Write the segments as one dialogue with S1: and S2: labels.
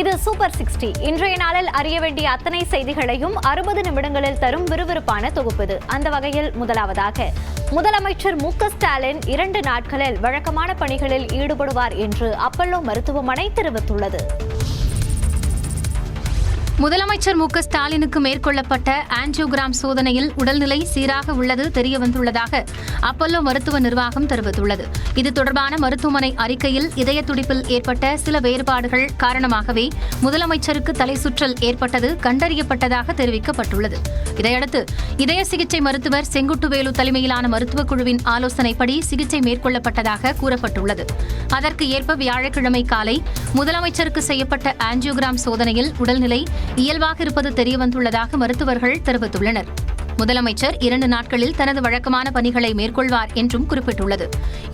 S1: இது சூப்பர் 60. இன்றைய நாளில் அறிய வேண்டிய அத்தனை செய்திகளையும் 60 நிமிடங்களில் தரும் விறுவிறுப்பான தொகுப்பு. அந்த வகையில் முதலாவதாக, முதலமைச்சர் மு.க. ஸ்டாலின் 2 நாட்களில் வழக்கமான பணிகளில் ஈடுபடுவார் என்று அப்பல்லோ மருத்துவமனை தெரிவித்துள்ளது.
S2: முதலமைச்சர் மு.க. ஸ்டாலினுக்கு மேற்கொள்ளப்பட்ட ஆஞ்சியோகிராம் சோதனையில் உடல்நிலை சீராக உள்ளது தெரியவந்துள்ளதாக அப்பல்லோ மருத்துவ நிர்வாகம் தெரிவித்துள்ளது. இது தொடர்பான மருத்துவமனை அறிக்கையில் இதய துடிப்பில் ஏற்பட்ட சில வேறுபாடுகள் காரணமாகவே முதலமைச்சருக்கு தலை சுற்றல் ஏற்பட்டது கண்டறியப்பட்டதாக தெரிவிக்கப்பட்டுள்ளது. இதையடுத்து இதய சிகிச்சை மருத்துவர் செங்குட்டுவேலு தலைமையிலான மருத்துவக் குழுவின் ஆலோசனைப்படி சிகிச்சை மேற்கொள்ளப்பட்டதாக கூறப்பட்டுள்ளது. அதற்கு ஏற்ப வியாழக்கிழமை காலை முதலமைச்சருக்கு செய்யப்பட்ட ஆஞ்சியோகிராம் சோதனையில் உடல்நிலை இயல்பாக இருப்பது தெரியவந்துள்ளதாக மருத்துவர்கள் தெரிவித்துள்ளனர். முதலமைச்சர் 2 நாட்களில் தனது வழக்கமான பணிகளை மேற்கொள்வார் என்றும் குறிப்பிட்டுள்ளது.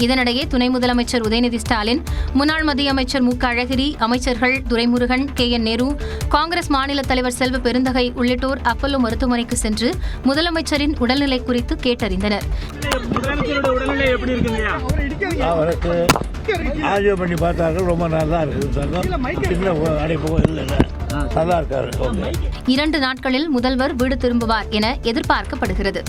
S2: இதனிடையே துணை முதலமைச்சர் உதயநிதி ஸ்டாலின், முன்னாள் மத்திய அமைச்சர் மு.க. அழகிரி, அமைச்சர்கள் துரைமுருகன், கே.என். நேரு, காங்கிரஸ் மாநில தலைவர் செல்வ பெருந்தகை உள்ளிட்டோர் அப்பல்லோ மருத்துவமனைக்கு சென்று முதலமைச்சரின் உடல்நிலை குறித்து கேட்டறிந்தனர்.
S3: பண்ணி பார்த்தார்கள், ரொம்ப நல்லா இருக்குது.
S2: 2 நாட்களில் முதல்வர் வீடு திரும்புவார் என எதிர்பார்க்கப்படுகிறது.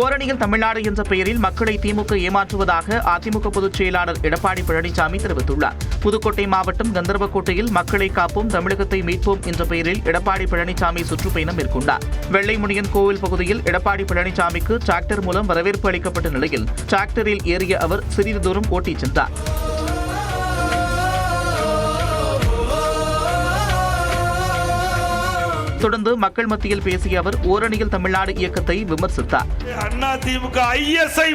S4: ஓரணியில் தமிழ்நாடு என்ற பெயரில் மக்களை திமுக ஏமாற்றுவதாக அதிமுக பொதுச் செயலாளர் எடப்பாடி பழனிசாமி தெரிவித்துள்ளார். புதுக்கோட்டை மாவட்டம் கந்தர்வக்கோட்டையில் மக்களை காப்போம் தமிழகத்தை மீட்போம் என்ற பெயரில் எடப்பாடி பழனிசாமி சுற்றுப்பயணம் மேற்கொண்டார். வெள்ளைமுனியன் கோவில் பகுதியில் எடப்பாடி பழனிசாமிக்கு டிராக்டர் மூலம் வரவேற்பு அளிக்கப்பட்ட நிலையில் டிராக்டரில் ஏறிய அவர் சிறிது தூரம் ஓட்டிச் சென்றார். தொடர்ந்து மக்கள் மத்தியில் பேசிய அவர் ஓரணியில் தமிழ்நாடு இயக்கத்தை விமர்சித்தார்.
S5: அண்ணா திமுக ஐஎஸ்ஐ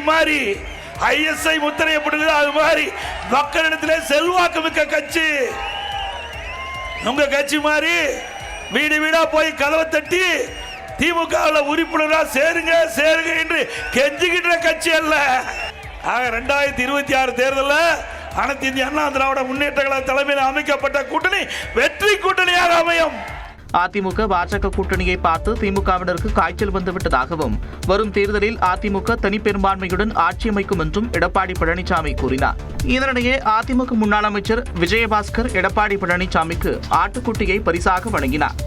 S5: முத்திரையை போடுது, அது மாதிரி மக்களிடத்திலே செல்வாக்கு மிக்க கட்சி. உங்க கட்சி மாதிரி வீடு வீடா போய் கதவை தட்டி திமுக உறுப்பினரா சேருங்க என்று கெஞ்சுகின்ற கட்சி அல்ல. 2026 தேர்தலில் அனைத்து இந்திய அண்ணா திராவிட முன்னேற்ற கழக தலைமையில் அமைக்கப்பட்ட கூட்டணி வெற்றி கூட்டணியாக அமையும்.
S4: அதிமுக பாஜக கூட்டணியை பார்த்து திமுகவினருக்கு காய்ச்சல் வந்துவிட்டதாகவும் வரும் தேர்தலில் அதிமுக தனிப்பெரும்பான்மையுடன் ஆட்சி அமைக்கும் என்றும் எடப்பாடி பழனிசாமி கூறினார். இதனிடையே அதிமுக முன்னாள் அமைச்சர் விஜயபாஸ்கர் எடப்பாடி பழனிசாமிக்கு ஆட்டுக்குட்டியை பரிசாக வழங்கினார்.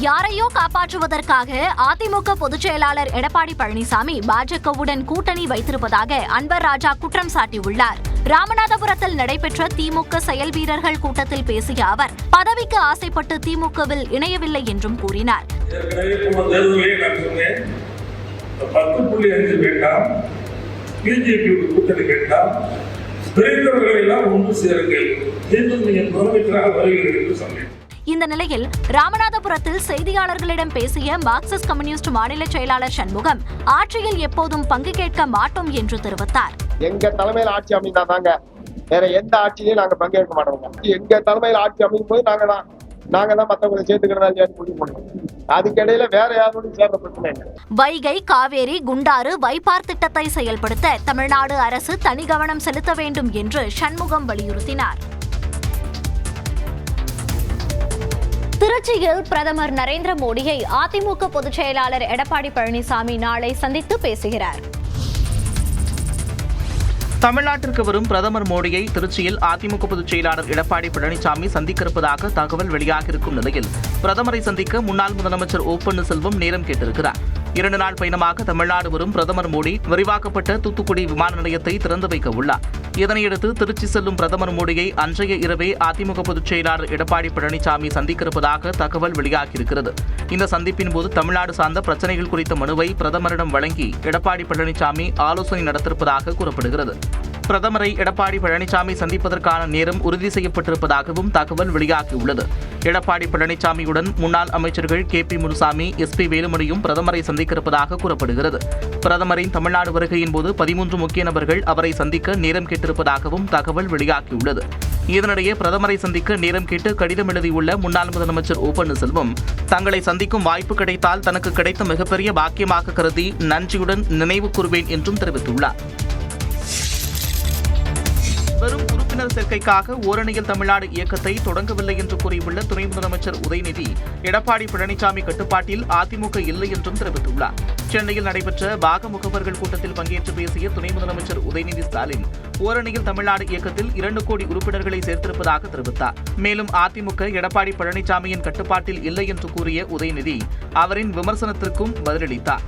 S1: யாரையோ காப்பாற்றுவதற்காக அதிமுக பொதுச் செயலாளர் எடப்பாடி பழனிசாமி பாஜகவுடன் கூட்டணி வைத்திருப்பதாக அன்வர் ராஜா குற்றம் சாட்டியுள்ளார். ராமநாதபுரத்தில் நடைபெற்ற திமுக செயல் வீரர்கள் கூட்டத்தில் பேசிய அவர் பதவிக்கு ஆசைப்பட்டு திமுகவில் இணையவில்லை என்றும் கூறினார். இந்த நிலையில் ராமநாதபுரத்தில் செய்தியாளர்களிடம் பேசிய மார்க்சிஸ்ட் கம்யூனிஸ்ட் மாநில செயலாளர் சண்முகம் ஆட்சியில் எப்போதும் பங்கு கேட்க மாட்டோம் என்று தெரிவித்தார்.
S6: எங்க தலைமையில் ஆட்சி அமைந்தாதாங்க, வேற எந்த ஆட்சியிலையும் நாங்க பங்கேற்க மாட்டோம். எங்க தலைமையில் ஆட்சி அமைக்கும் போது நாங்க தான் மற்றவங்களை சேர்த்துக்கிறதா முடிவு பண்ணுவோம். அதுக்கிடையில வேற யாரோடும் சேர்ந்த பிரச்சனை இல்லை.
S1: வைகை, காவேரி, குண்டாறு, வைப்பார் திட்டத்தை செயல்படுத்த தமிழ்நாடு அரசு தனி கவனம் செலுத்த வேண்டும் என்று சண்முகம் வலியுறுத்தினார். திருச்சியில் பிரதமர் நரேந்திர மோடியை அதிமுக பொதுச் செயலாளர் எடப்பாடி பழனிசாமி நாளை சந்தித்து பேசுகிறார்.
S4: தமிழ்நாட்டிற்கு வரும் பிரதமர் மோடியை திருச்சியில் அதிமுக பொதுச் செயலாளர் எடப்பாடி பழனிசாமி சந்திக்க தகவல் வெளியாகியிருக்கும் நிலையில் பிரதமரை சந்திக்க முன்னாள் முதலமைச்சர் ஓ பன்னீர்செல்வம் நேரம் கேட்டிருக்கிறார். 2 நாள் பயணமாக தமிழ்நாடு வரும் பிரதமர் மோடி விரிவாக்கப்பட்ட தூத்துக்குடி விமான நிலையத்தை திறந்து வைக்க உள்ளார். இதனையடுத்து திருச்சி செல்லும் பிரதமர் மோடியை அன்றைய இரவே அதிமுக பொதுச் செயலாளர் எடப்பாடி பழனிசாமி சந்திக்க தகவல் வெளியாகியிருக்கிறது. இந்த சந்திப்பின் போது தமிழ்நாடு சார்ந்த பிரச்சனைகள் குறித்த மனுவை பிரதமரிடம் வழங்கி எடப்பாடி பழனிசாமி ஆலோசனை நடத்திருப்பதாக கூறப்படுகிறது. பிரதமரை எடப்பாடி பழனிசாமி சந்திப்பதற்கான நேரம் உறுதி செய்யப்பட்டிருப்பதாகவும் தகவல் வெளியாகியுள்ளது. எடப்பாடி பழனிசாமியுடன் முன்னாள் அமைச்சர்கள் கே.பி. முனுசாமி, எஸ்.பி. வேலுமணியும் பிரதமரை சந்திக்க கூறப்படுகிறது. பிரதமரின் தமிழ்நாடு வருகையின் போது 13 முக்கிய நபர்கள் அவரை சந்திக்க நேரம் கேட்டிருப்பதாகவும் தகவல் வெளியாகியுள்ளது. இதனிடையே பிரதமரை சந்திக்க நேரம் கேட்டு கடிதம் எழுதியுள்ள முன்னாள் முதலமைச்சர் ஓ பன்னீர்செல்வம் தங்களை சந்திக்கும் வாய்ப்பு கிடைத்தால் தனக்கு கிடைத்த மிகப்பெரிய பாக்கியமாக கருதி நன்றியுடன் நினைவு கூறுவேன் என்றும் தெரிவித்துள்ளார். வரும் உறுப்பினர் சேர்க்கைக்காக ஓரணியில் தமிழ்நாடு இயக்கத்தை தொடங்கவில்லை என்று கூறியுள்ள துணை முதலமைச்சர் உதயநிதி, எடப்பாடி பழனிசாமி கட்டுப்பாட்டில் அதிமுக இல்லை என்றும் தெரிவித்துள்ளார். சென்னையில் நடைபெற்ற பாக முகவர்கள் கூட்டத்தில் பங்கேற்று பேசிய துணை முதலமைச்சர் உதயநிதி ஸ்டாலின், ஓரணியில் தமிழ்நாடு இயக்கத்தில் 2 கோடி உறுப்பினர்களை சேர்த்திருப்பதாக தெரிவித்தார். மேலும் அதிமுக எடப்பாடி பழனிசாமியின் கட்டுப்பாட்டில் இல்லை என்று கூறிய உதயநிதி அவரின் விமர்சனத்திற்கும் பதிலளித்தார்.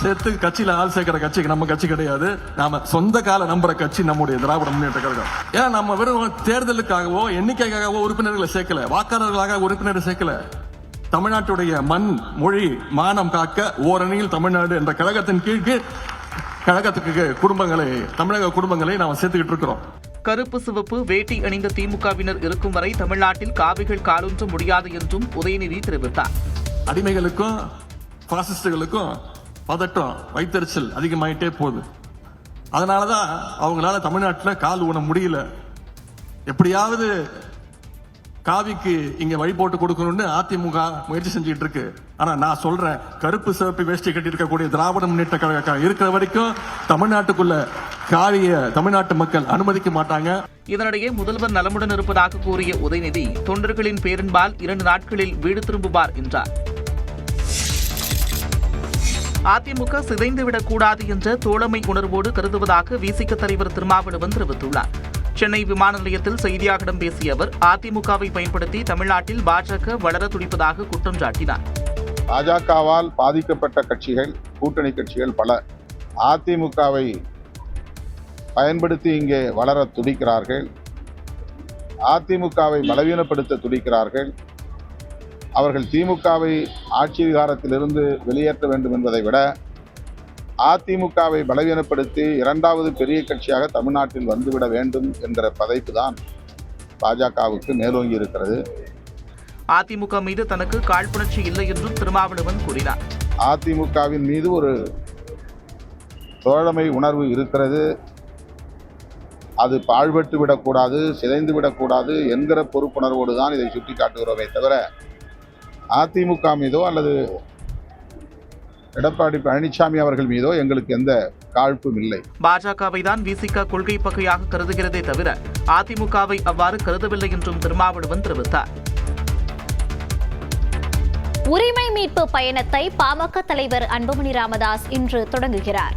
S7: சேர்த்து கட்சியில ஆள் சேர்க்கிற கட்சிக்கு நம்ம கட்சி கிடையாது. நாம சொந்த கால நம்புற கட்சி நம்முடைய திராவிட முன்னேற்ற கழகம். ஏன்னா நம்ம வெறும் தேர்தலுக்காகவோ எண்ணிக்கைக்காகவோ உறுப்பினர்களை சேர்க்கல, வாக்காளர்களாக உறுப்பினர்கள் சேர்க்கல. தமிழ்நாட்டுடைய மண், மொழி, மானம் காக்க ஓரணியில் தமிழ்நாடு என்ற கழகத்தின் கீழ் கழகத்துக்கு குடும்பங்களை, தமிழக குடும்பங்களை நாம சேர்த்துக்கிட்டு இருக்கிறோம்.
S4: கருப்பு சிவப்பு வேட்டி அணிந்த திமுகவினர் இருக்கும் வரை தமிழ்நாட்டில் காவிகள் காலூன்ற முடியாது என்றும் உதயநிதி தெரிவித்தார்.
S7: அடிமைகளுக்கும் பாசிஸ்டுகளுக்கும் பதட்டம், வைத்தறிச்சல் அதிகமாயிட்டே போகுது. அதனாலதான் அவங்களால தமிழ்நாட்டில் கால் ஊன முடியல. எப்படியாவது காவிக்கு இங்க வழி போட்டு கொடுக்கணும்னு அதிமுக முயற்சி செஞ்சுட்டு இருக்கு. ஆனா நான் சொல்றேன், கருப்பு சிவப்பு வேஷ்டி கட்டி இருக்கக்கூடிய திராவிட முன்னேற்ற கழகம் இருக்கிற வரைக்கும் தமிழ்நாட்டுக்குள்ள காவிய தமிழ்நாட்டு மக்கள் அனுமதிக்க மாட்டாங்க.
S4: இதனிடையே முதல்வர் நலமுடன் இருப்பதாக கூறிய உதயநிதி, தொண்டர்களின் பேரன்பால் 2 நாட்களில் வீடு திரும்புவார் என்றார். அதிமுக சிதைந்துவிடக் கூடாது என்ற தோழமை உணர்வோடு கருதுவதாக விசிக தலைவர் திருமாவளவன் தெரிவித்துள்ளார். சென்னை விமான நிலையத்தில் செய்தியாளர்களிடம் பேசிய அவர், அதிமுகவை பயன்படுத்தி தமிழ்நாட்டில் பாஜக வளர துடிப்பதாக குற்றம் சாட்டினார்.
S8: பாஜகவால் பாதிக்கப்பட்ட கட்சிகள், கூட்டணி கட்சிகள் பல அதிமுகவை பயன்படுத்தி இங்கே வளர துடிக்கிறார்கள். அதிமுகவை பலவீனப்படுத்த துடிக்கிறார்கள். அவர்கள் திமுகவை ஆட்சி அதிகாரத்திலிருந்து வெளியேற்ற வேண்டும் என்பதை விட அதிமுகவை பலவீனப்படுத்தி 2வது பெரிய கட்சியாக தமிழ்நாட்டில் வந்துவிட வேண்டும் என்கிற பதைப்பு தான் பாஜகவுக்கு மேலோங்கி இருக்கிறது.
S4: அதிமுக மீது தனக்கு காழ்ப்புணர்ச்சி இல்லை என்றும் திருமாவளவன் கூறினார்.
S8: அதிமுகவின் மீது ஒரு தோழமை உணர்வு இருக்கிறது. அது பாழ்பட்டு விடக்கூடாது, சிதைந்து விடக்கூடாது என்கிற பொறுப்புணர்வோடு தான் இதை சுட்டிக்காட்டுகிறோமே தவிர அதிமுக மீதோ அல்லது எடப்பாடி பழனிசாமி அவர்கள் மீதோ எங்களுக்கு எந்த காழ்ப்பும் இல்லை.
S4: பாஜகவை தான் விசிக கொள்கை பகையாக கருதுகிறதே தவிர அதிமுகவை அவ்வாறு கருதவில்லை என்றும் திருமாவளவன் தெரிவித்தார்.
S1: உரிமை மீட்பு பயணத்தை பாமக தலைவர் அன்புமணி ராமதாஸ் இன்று தொடங்குகிறார்.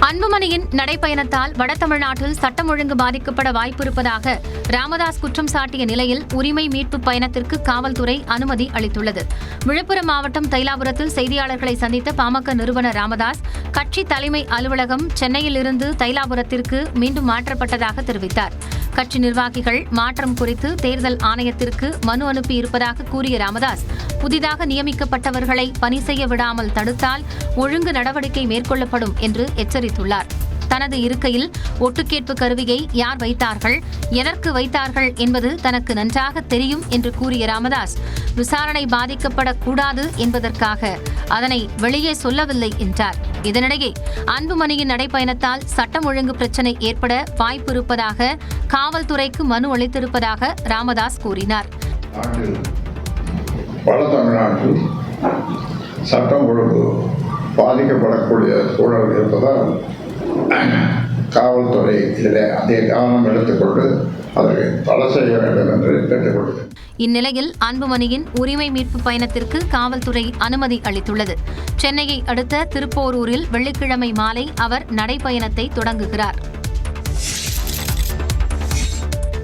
S2: அன்புமணியின் நடைப்பயணத்தால் வட தமிழ்நாட்டில் சட்டம் ஒழுங்கு பாதிக்கப்பட வாய்ப்பு இருப்பதாக ராமதாஸ் குற்றம் சாட்டிய நிலையில் உரிமை மீட்பு பயணத்திற்கு காவல்துறை அனுமதி அளித்துள்ளது. விழுப்புரம் மாவட்டம் தைலாபுரத்தில் செய்தியாளர்களை சந்தித்த பாமக நிறுவனர் ராமதாஸ், கட்சி தலைமை அலுவலகம் சென்னையில் இருந்து தைலாபுரத்திற்கு மீண்டும் மாற்றப்பட்டதாக தெரிவித்தார். கட்சி நிர்வாகிகள் மாற்றம் குறித்து தேர்தல் ஆணையத்திற்கு மனு அனுப்பி இருப்பதாக கூறிய ராமதாஸ், புதிதாக நியமிக்கப்பட்டவர்களை பணி செய்ய விடாமல் தடுத்தால் ஒழுங்கு நடவடிக்கை மேற்கொள்ளப்படும் என்று எச்சரித்துள்ளார். தனது இருக்கையில் ஒட்டுக்கேட்பு கருவியை யார் வைத்தார்கள், எதற்கு வைத்தார்கள் என்பது தனக்கு நன்றாக தெரியும் என்று கூறிய ராமதாஸ், விசாரணை பாதிக்கப்படக்கூடாது என்பதற்காக அதனை வெளியே சொல்லவில்லை என்றார். இதனிடையே அன்புமணியின் நடைப்பயணத்தால் சட்டம் ஒழுங்கு பிரச்சினை ஏற்பட வாய்ப்பு இருப்பதாக காவல்துறைக்கு மனு அளித்திருப்பதாக ராமதாஸ் கூறினார்.
S9: வட தமிழ்நாட்டில் சட்டம் ஒழுங்கு பாதிக்கப்படக்கூடிய சூழல் இருப்பதால் காவல்துறை இதில் அதிக கவனம் எடுத்துக்கொண்டு அதற்கு தடை செய்ய வேண்டும் என்று கேட்டுக்கொண்டது.
S2: இந்நிலையில் அன்புமணியின் உரிமை மீட்பு பயணத்திற்கு காவல்துறை அனுமதி அளித்துள்ளது. சென்னையை அடுத்த திருப்போரூரில் வெள்ளிக்கிழமை மாலை அவர் நடைப்பயணத்தை தொடங்குகிறார்.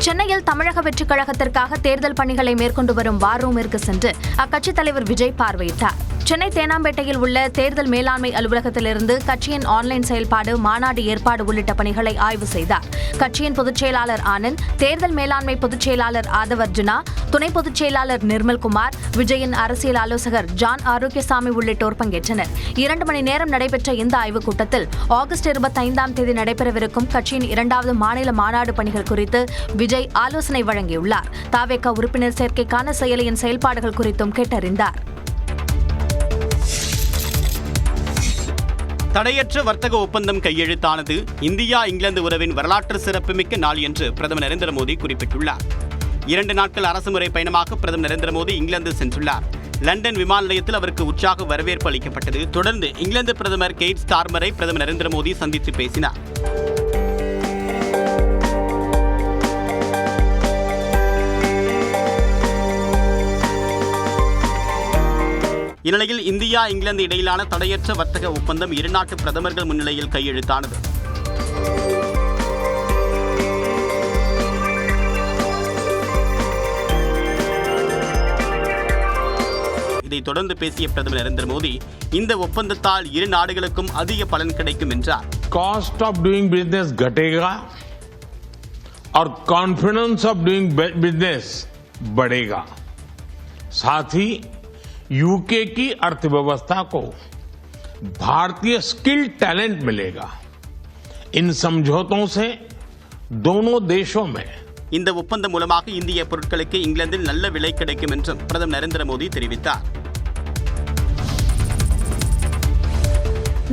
S1: சென்னையில் தமிழக வெற்றிக் கழகத்திற்காக தேர்தல் பணிகளை மேற்கொண்டு வரும் வார் ரூமிற்கு சென்று அக்கட்சித் தலைவர் விஜய் பார்வையிட்டார். சென்னை தேனாம்பேட்டையில் உள்ள தேர்தல் மேலாண்மை அலுவலகத்திலிருந்து கட்சியின் ஆன்லைன் செயல்பாடு, மாநாடு ஏற்பாடு உள்ளிட்ட பணிகளை ஆய்வு செய்தார். கட்சியின் பொதுச் செயலாளர் ஆனந்த், தேர்தல் மேலாண்மை பொதுச் செயலாளர் ஆதவர்ஜுனா, துணை பொதுச் செயலாளர் நிர்மல்குமார், விஜயின் அரசியல் ஆலோசகர் ஜான் ஆரோக்கியசாமி உள்ளிட்டோர் பங்கேற்றனர். 2 மணி நேரம் நடைபெற்ற இந்த ஆய்வுக் கூட்டத்தில் ஆகஸ்ட் 25ஆம் தேதி நடைபெறவிருக்கும் கட்சியின் 2வது மாநில மாநாடு பணிகள் குறித்து விஜய் ஆலோசனை வழங்கியுள்ளார். தவேக உறுப்பினர் சேர்க்கைக்கான செயலியின் செயல்பாடுகள் குறித்தும் கேட்டறிந்தார்.
S10: தடையற்ற வர்த்தக ஒப்பந்தம் கையெழுத்தானது இந்தியா இங்கிலாந்து உறவின் வரலாற்று சிறப்புமிக்க நாள் என்று பிரதமர் நரேந்திர மோடி குறிப்பிட்டுள்ளார். 2 நாட்கள் அரசுமுறை பயணமாக பிரதமர் நரேந்திர மோடி இங்கிலாந்து சென்றுள்ளார். லண்டன் விமான நிலையத்தில் அவருக்கு உற்சாக வரவேற்பு அளிக்கப்பட்டது. தொடர்ந்து இங்கிலாந்து பிரதமர் கெய்ட் ஸ்டார்மரை பிரதமர் நரேந்திர மோடி சந்தித்து பேசினார். இந்நிலையில் இந்தியா இங்கிலாந்து இடையிலான தடையற்ற வர்த்தக ஒப்பந்தம் இரு நாட்டு பிரதமர்கள் முன்னிலையில் கையெழுத்தானது. இதைத் தொடர்ந்து பேசிய பிரதமர் நரேந்திர மோடி இந்த ஒப்பந்தத்தால் இரு நாடுகளுக்கும் அதிக பலன் கிடைக்கும் என்றார்.
S11: Cost of doing business घटेगा और कॉन्फिडेंस ऑफ डूइंग बिजनेस बढ़ेगा. साथ ही यूके की अर्थव्यवस्था को भारतीय स्किल टैलेंट मिलेगा. इन समझौतों से दोनों देशों में
S10: இந்த ஒப்பந்தம் மூலமாக இந்திய பொருட்களுக்கு இங்கிலாந்தில் நல்ல விலை கிடைக்கும் என்றும் பிரதமர் நரேந்திர மோடி தெரிவித்தார்.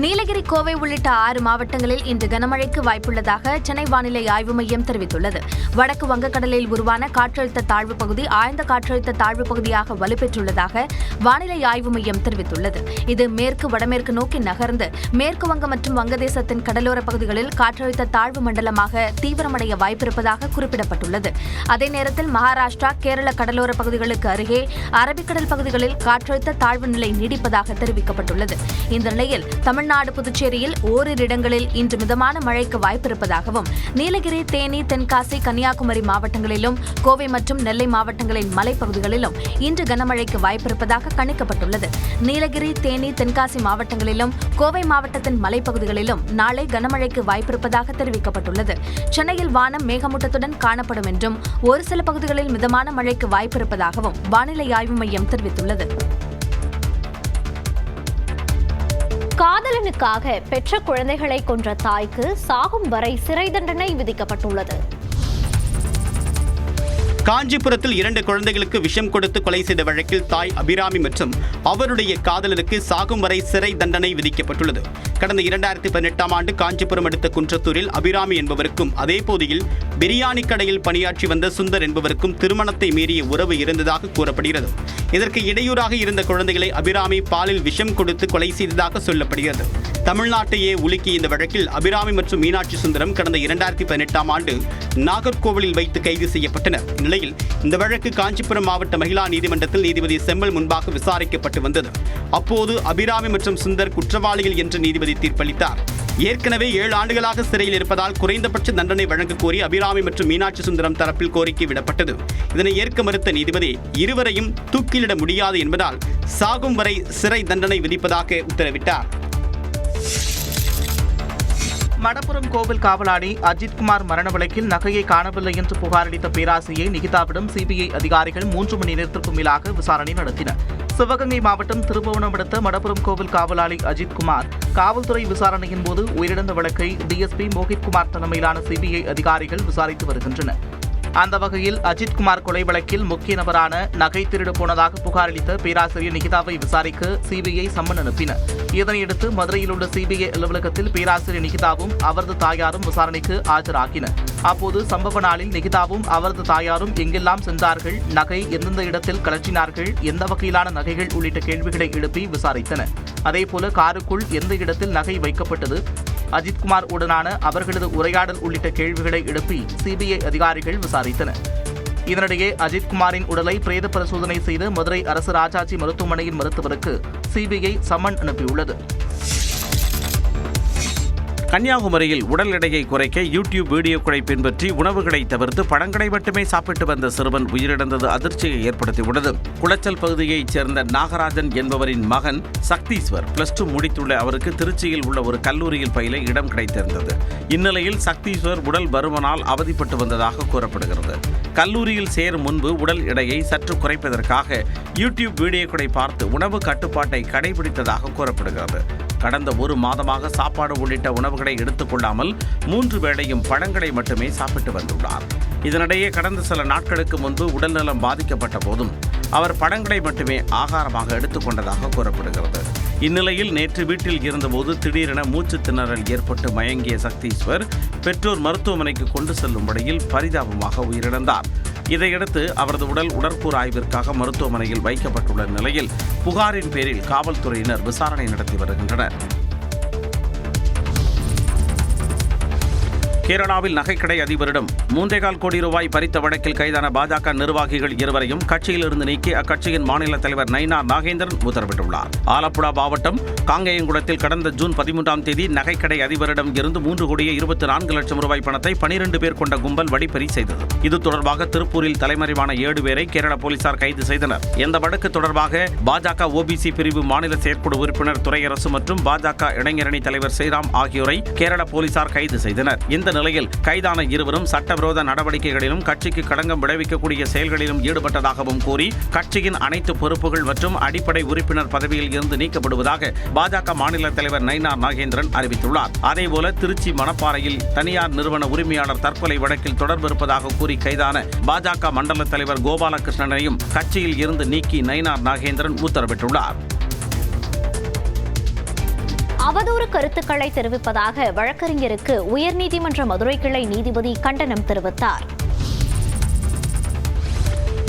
S1: நீலகிரி, கோவை உள்ளிட்ட 6 மாவட்டங்களில் இன்று கனமழைக்கு வாய்ப்புள்ளதாக சென்னை வானிலை ஆய்வு மையம் தெரிவித்துள்ளது. வடக்கு வங்கக்கடலில் உருவான காற்றழுத்த தாழ்வு பகுதி ஆழ்ந்த காற்றழுத்த தாழ்வு பகுதியாக வலுப்பெற்றுள்ளதாக வானிலை ஆய்வு மையம் தெரிவித்துள்ளது. இது மேற்கு வடமேற்கு நோக்கி நகர்ந்து மேற்கு வங்கம் மற்றும் வங்கதேசத்தின் கடலோர பகுதிகளில் காற்றழுத்த தாழ்வு மண்டலமாக தீவிரமடைய வாய்ப்பிருப்பதாக குறிப்பிடப்பட்டுள்ளது. அதே நேரத்தில் மகாராஷ்டிரா, கேரள கடலோர பகுதிகளுக்கு அருகே அரபிக்கடல் பகுதிகளில் காற்றழுத்த தாழ்வு நிலை நீடிப்பதாக தெரிவிக்கப்பட்டுள்ளது. இந்த நிலையில் தமிழ்நாடு, புதுச்சேரியில் ஓரிரு இடங்களில் இன்று மிதமான மழைக்கு வாய்ப்பிருப்பதாகவும், நீலகிரி, தேனி, தென்காசி, கன்னியாகுமரி மாவட்டங்களிலும், கோவை மற்றும் நெல்லை மாவட்டங்களின் மலைப்பகுதிகளிலும் இன்று கனமழைக்கு வாய்ப்பிருப்பதாக கணிக்கப்பட்டுள்ளது. நீலகிரி, தேனி, தென்காசி மாவட்டங்களிலும், கோவை மாவட்டத்தின் மலைப்பகுதிகளிலும் நாளை கனமழைக்கு வாய்ப்பிருப்பதாக தெரிவிக்கப்பட்டுள்ளது. சென்னையில் வானம் மேகமூட்டத்துடன் காணப்படும் என்றும் ஒரு சில பகுதிகளில் மிதமான மழைக்கு வாய்ப்பிருப்பதாகவும் வானிலை ஆய்வு மையம் தெரிவித்துள்ளது. காதலனுக்காக பெற்ற குழந்தைகளை கொன்ற தாய்க்கு சாகும் வரை சிறை தண்டனை விதிக்கப்பட்டுள்ளது.
S10: காஞ்சிபுரத்தில் 2 குழந்தைகளுக்கு விஷம் கொடுத்து கொலை செய்த வழக்கில் தாய் அபிராமி மற்றும் அவருடைய காதலருக்கு சாகும் வரை சிறை தண்டனை விதிக்கப்பட்டுள்ளது. கடந்த 2018ஆம் ஆண்டு காஞ்சிபுரம் அடுத்த குன்றத்தூரில் அபிராமி என்பவருக்கும் அதே பகுதியில் பிரியாணி கடையில் பணியாற்றி வந்த சுந்தர் என்பவருக்கும் திருமணத்தை மீறிய உறவு இருந்ததாக கூறப்படுகிறது. இதற்கு இடையூறாக இருந்த குழந்தைகளை அபிராமி பாலில் விஷம் கொடுத்து கொலை செய்ததாக சொல்லப்படுகிறது. தமிழ்நாட்டையே உலுக்கிய இந்த வழக்கில் அபிராமி மற்றும் மீனாட்சி சுந்தரம் கடந்த 2018ஆம் ஆண்டு நாகர்கோவிலில் வைத்து கைது செய்யப்பட்டனர். இந்நிலையில் இந்த வழக்கு காஞ்சிபுரம் மாவட்ட மகிழா நீதிமன்றத்தில் நீதிபதி செம்மல் முன்பாக விசாரிக்கப்பட்டு வந்தது. அப்போது அபிராமி மற்றும் சுந்தர் குற்றவாளிகள் என்று நீதிபதி தீர்ப்பளித்தார். ஏற்கனவே 7 ஆண்டுகளாக சிறையில் இருப்பதால் குறைந்தபட்ச தண்டனை வழங்க கோரி அபிராமி மற்றும் மீனாட்சி சுந்தரம் தரப்பில் கோரிக்கை விடப்பட்டது. இதனை ஏற்க மறுத்த நீதிபதி இருவரையும் தூக்கிலிட முடியாது என்பதால் சாகும் வரை சிறை தண்டனை விதிப்பதாக உத்தரவிட்டார்.
S4: மடப்புரம் கோவில் காவலாளி அஜித்குமார் மரண வழக்கில் நகையை காணவில்லை என்று புகாரளித்த பேராசிரியை நிகிதாவிடம் சிபிஐ அதிகாரிகள் 3 மணி நேரத்திற்கும் மேலாக விசாரணை நடத்தினர். சிவகங்கை மாவட்டம் திருபுவனம் அடுத்த மடப்புரம் கோவில் காவலாளி அஜித்குமார் காவல்துறை விசாரணையின் போது உயிரிழந்த வழக்கை டிஎஸ்பி மோகித்குமார் தலைமையிலான சிபிஐ அதிகாரிகள் விசாரித்து வருகின்றனர். அந்த வகையில் அஜித்குமார் கொலை வழக்கில் முக்கிய நபரான நகை திருடு போனதாக புகாரளித்த பேராசிரியர் நிகிதாவை விசாரிக்க சிபிஐ சம்மன் அனுப்பினர். இதனையடுத்து மதுரையில் உள்ள சிபிஐ அலுவலகத்தில் பேராசிரியர் நிகிதாவும் அவரது தாயாரும் விசாரணைக்கு ஆஜராகினர். அப்போது சம்பவ நாளில் நிகிதாவும் அவரது தாயாரும் எங்கெல்லாம் சென்றார்கள், நகை எந்தெந்த இடத்தில் கலற்றினார்கள், எந்த வகையிலான நகைகள் உள்ளிட்ட கேள்விகளை எழுப்பி விசாரித்தனர். அதேபோல காருக்குள் எந்த இடத்தில் நகை வைக்கப்பட்டது, அஜித்குமார் உடனான அவர்களது உரையாடல் உள்ளிட்ட கேள்விகளை எழுப்பி சிபிஐ அதிகாரிகள் விசாரித்தனர். இதனிடையே அஜித்குமாரின் உடலை பிரேத பரிசோதனை செய்து மதுரை அரசு ராஜாஜி மருத்துவமனையின் மருத்துவருக்கு சிபிஐ சம்மன் அனுப்பியுள்ளது.
S12: கன்னியாகுமரியில் உடல் எடையை குறைக்க யூடியூப் வீடியோக்களை பின்பற்றி உணவுகளை தவிர்த்து பழங்களை மட்டுமே சாப்பிட்டு வந்த சிறுவன் உயிரிழந்தது அதிர்ச்சியை ஏற்படுத்தியுள்ளது. குளச்சல் பகுதியைச் சேர்ந்த நாகராஜன் என்பவரின் மகன் சக்தீஸ்வர் +2 முடித்துள்ள அவருக்கு திருச்சியில் உள்ள ஒரு கல்லூரியில் பயில இடம் கிடைத்திருந்தது. இந்நிலையில் சக்தீஸ்வர் உடல் பருமனால் அவதிப்பட்டு வந்ததாக கூறப்படுகிறது. கல்லூரியில் சேரும் முன்பு உடல் எடையை சற்று குறைப்பதற்காக யூடியூப் வீடியோக்களை பார்த்து உணவு கட்டுப்பாட்டை கடைபிடித்ததாக கூறப்படுகிறது. கடந்த 1 மாதமாக சாப்பாடு உள்ளிட்ட உணவுகளை எடுத்துக்கொள்ளாமல் 3 வேளையும் பழங்களை மட்டுமே சாப்பிட்டு வந்துள்ளார். இதனிடையே கடந்த சில நாட்களுக்கு முன்பு உடல்நலம் பாதிக்கப்பட்ட போதும் அவர் பழங்களை மட்டுமே ஆகாரமாக எடுத்துக்கொண்டதாக கூறப்படுகிறது. இந்நிலையில் நேற்று வீட்டில் இருந்தபோது திடீரென மூச்சு திணறல் ஏற்பட்டு மயங்கிய சக்தீஸ்வர் பெற்றோர் மருத்துவமனைக்கு கொண்டு செல்லும் வழியில் பரிதாபமாக உயிரிழந்தார். இதையடுத்து அவரது உடல் உடற்கூறு ஆய்விற்காக மருத்துவமனையில் வைக்கப்பட்டுள்ள நிலையில் புகாரின் பேரில் காவல்துறையினர் விசாரணை நடத்தி வருகின்றனர். கேரளாவில் நகைக்கடை அதிபரிடம் 3.25 கோடி ரூபாய் பறித்த வழக்கில் கைதான பாஜக நிர்வாகிகள் இருவரையும் கட்சியிலிருந்து நீக்கி அக்கட்சியின் மாநில தலைவர் நயினார் நாகேந்திரன் உத்தரவிட்டுள்ளார். ஆலப்புழா மாவட்டம் காங்கேயங்குளத்தில் கடந்த ஜூன் 13ஆம் தேதி நகைக்கடை அதிபரிடம் இருந்து 3,24,00,000 ரூபாய் பணத்தை 12 பேர் கொண்ட கும்பல் வழிப்பறி செய்தது. இது தொடர்பாக திருப்பூரில் தலைமறைவான 7 பேரை கேரள போலீசார் கைது செய்தனர். இந்த வழக்கு தொடர்பாக பாஜக ஓபிசி பிரிவு மாநில செயற்குழு உறுப்பினர் துரையரசு மற்றும் பாஜக இளைஞரணி தலைவர் ஸ்ரீராம் ஆகியோரை கேரள போலீசார் கைது செய்தனர். இந்த நிலையில் கைதான இருவரும் சட்டவிரோத நடவடிக்கைகளிலும் கட்சிக்கு களங்கம் விளைவிக்கக்கூடிய செயல்களிலும் ஈடுபட்டதாகவும் கூறி கட்சியின் அனைத்து பொறுப்புகள் மற்றும் அடிப்படை உறுப்பினர் பதவியில் இருந்து நீக்கப்படுவதாக பாஜக மாநில தலைவர் நயினார் நாகேந்திரன் அறிவித்துள்ளார். அதேபோல திருச்சி மணப்பாறையில் தனியார் நிறுவன உரிமையாளர் தற்கொலை வழக்கில் தொடர்பு இருப்பதாக கூறி கைதான பாஜக மண்டல தலைவர் கோபாலகிருஷ்ணனையும் கட்சியில் இருந்து நீக்கி நயினார் நாகேந்திரன் உத்தரவிட்டுள்ளார்.
S1: அவதூறு கருத்துக்களை தெரிவிப்பதாக வழக்கறிஞருக்கு உயர்நீதிமன்ற மதுரை கிளை நீதிபதி கண்டனம் தெரிவித்தார்.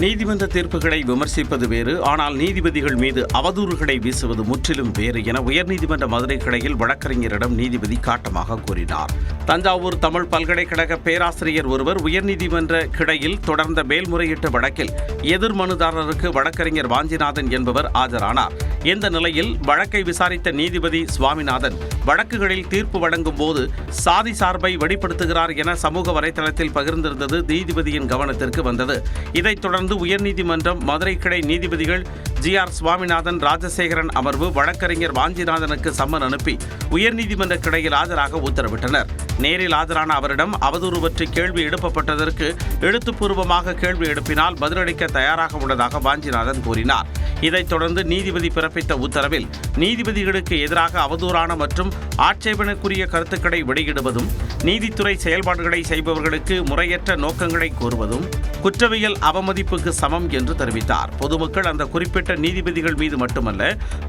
S12: நீதிமன்ற தீர்ப்புகளை விமர்சிப்பது வேறு, ஆனால் நீதிபதிகள் மீது அவதூறுகளை வீசுவது முற்றிலும் வேறு என உயர்நீதிமன்ற மதுரை கிளையில் வழக்கறிஞரிடம் நீதிபதி காட்டமாக கூறினார். தஞ்சாவூர் தமிழ் பல்கலைக்கழக பேராசிரியர் ஒருவர் உயர்நீதிமன்ற கிளையில் தொடர்ந்த மேல்முறையீட்டு வழக்கில் எதிர் மனுதாரருக்கு வழக்கறிஞர் வாஞ்சிநாதன் என்பவர் ஆஜரானார். இந்த நிலையில் வழக்கை விசாரித்த நீதிபதி சுவாமிநாதன் வழக்குகளில் தீர்ப்பு வழங்கும் போது சாதி சார்பை வெளிப்படுத்துகிறார் என சமூக வலைதளத்தில் பகிர்ந்திருந்தது நீதிபதியின் கவனத்திற்கு வந்தது. இதைத் தொடர்ந்து உயர்நீதிமன்றம் மதுரை கிளை நீதிபதிகள் GR சுவாமிநாதன், ராஜசேகரன் அமர்வு வழக்கறிஞர் வாஞ்சிநாதனுக்கு சம்மன் அனுப்பி உயர்நீதிமன்ற கிளையில் ஆஜராக உத்தரவிட்டனர். நேரில் ஆஜரான அவரிடம் அவதூறு பற்றி கேள்வி எழுப்பப்பட்டதற்கு எழுத்துப்பூர்வமாக கேள்வி எழுப்பினால் பதிலளிக்க தயாராக உள்ளதாக வாஞ்சிநாதன் கூறினார். இதைத் தொடர்ந்து நீதிபதி பிறப்பித்த உத்தரவில் நீதிபதிகளுக்கு எதிராக அவதூறான மற்றும் ஆட்சேபனைக்குரிய கருத்துக்களை வெளியிடுவதும், நீதித்துறை செயல்பாடுகளை செய்பவர்களுக்கு முறையற்ற நோக்கங்களை கூறுவதும் குற்றவியல் அவமதிப்புக்கு சமம் என்று தெரிவித்தார். பொதுமக்கள் அந்த குறிப்பிட்ட நீதிபதிகள் மீது மட்டுமல்ல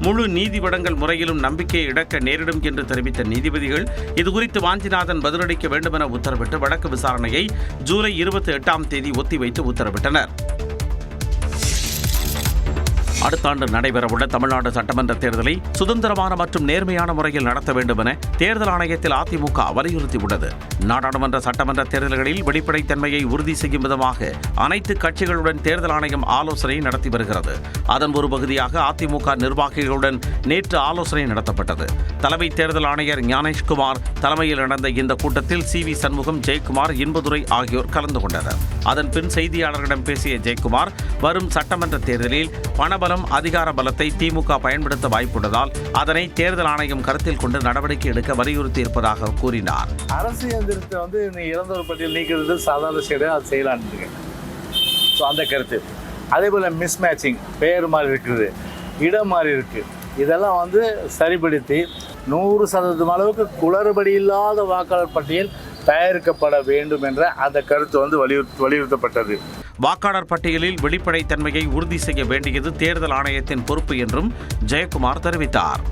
S12: முழு நீதிவழங்கல் முறையிலும் நம்பிக்கையை இழக்க நேரிடும் என்று தெரிவித்த நீதிபதிகள் இதுகுறித்து வாஞ்சிநாதன் பதிலளிக்க வேண்டுமென உத்தரவிட்டு வழக்கு விசாரணையை ஜூலை 28ஆம் தேதி ஒத்திவைத்து உத்தரவிட்டனர். அடுத்த ஆண்டு நடைபெறவுள்ள தமிழ்நாடு சட்டமன்ற தேர்தலை சுதந்திரமான மற்றும் நேர்மையான முறையில் நடத்த வேண்டும் என தேர்தல் ஆணையத்தில் அதிமுக வலியுறுத்தியுள்ளது. நாடாளுமன்ற சட்டமன்ற தேர்தல்களில் வெளிப்படைத்தன்மையை உறுதி செய்யும் விதமாக அனைத்து கட்சிகளுடன் தேர்தல் ஆணையம் ஆலோசனை நடத்தி வருகிறது. அதன் ஒரு பகுதியாக அதிமுக நிர்வாகிகளுடன் நேற்று ஆலோசனை நடத்தப்பட்டது. தலைமை தேர்தல் ஆணையர் ஞானேஷ்குமார் தலைமையில் நடந்த இந்த கூட்டத்தில் CV சண்முகம், ஜெயக்குமார், இன்பதுரை ஆகியோர் கலந்து கொண்டனர். அதன் பின் செய்தியாளர்களிடம் பேசிய ஜெயக்குமார், வரும் சட்டமன்ற தேர்தலில் பணபலம், அதிகார பலத்தை திமுக பயன்படுத்த வாய்ப்புள்ளதால் அதனை தேர்தல் ஆணையம் கருத்தில் கொண்டு நடவடிக்கை எடுக்க வலியுறுத்தி இருப்பதாக கூறினார்.
S13: அரசு இயந்திரத்தை இறந்தோர் பட்டியல் நீக்கிறது சாதாரண செயலை அது செய்யலான்னு இருக்கேன். ஸோ அந்த கருத்து. அதே போல் மிஸ்மேட்சிங், பெயர் மாதிரி இருக்குது, இடம் மாதிரி இருக்குது, இதெல்லாம் சரிப்படுத்தி 100% அளவுக்கு குளறுபடி இல்லாத வாக்காளர் பட்டியல் தயாரிக்கப்பட வேண்டும் என்ற அந்த கருத்து வலியுறுத்தப்பட்டது.
S12: வாக்காளர் பட்டியலில் வெளிப்படைத்தன்மையை உறுதி செய்ய வேண்டியது தேர்தல் ஆணையத்தின் பொறுப்பு என்றும் ஜெயக்குமார் தெரிவித்தார்.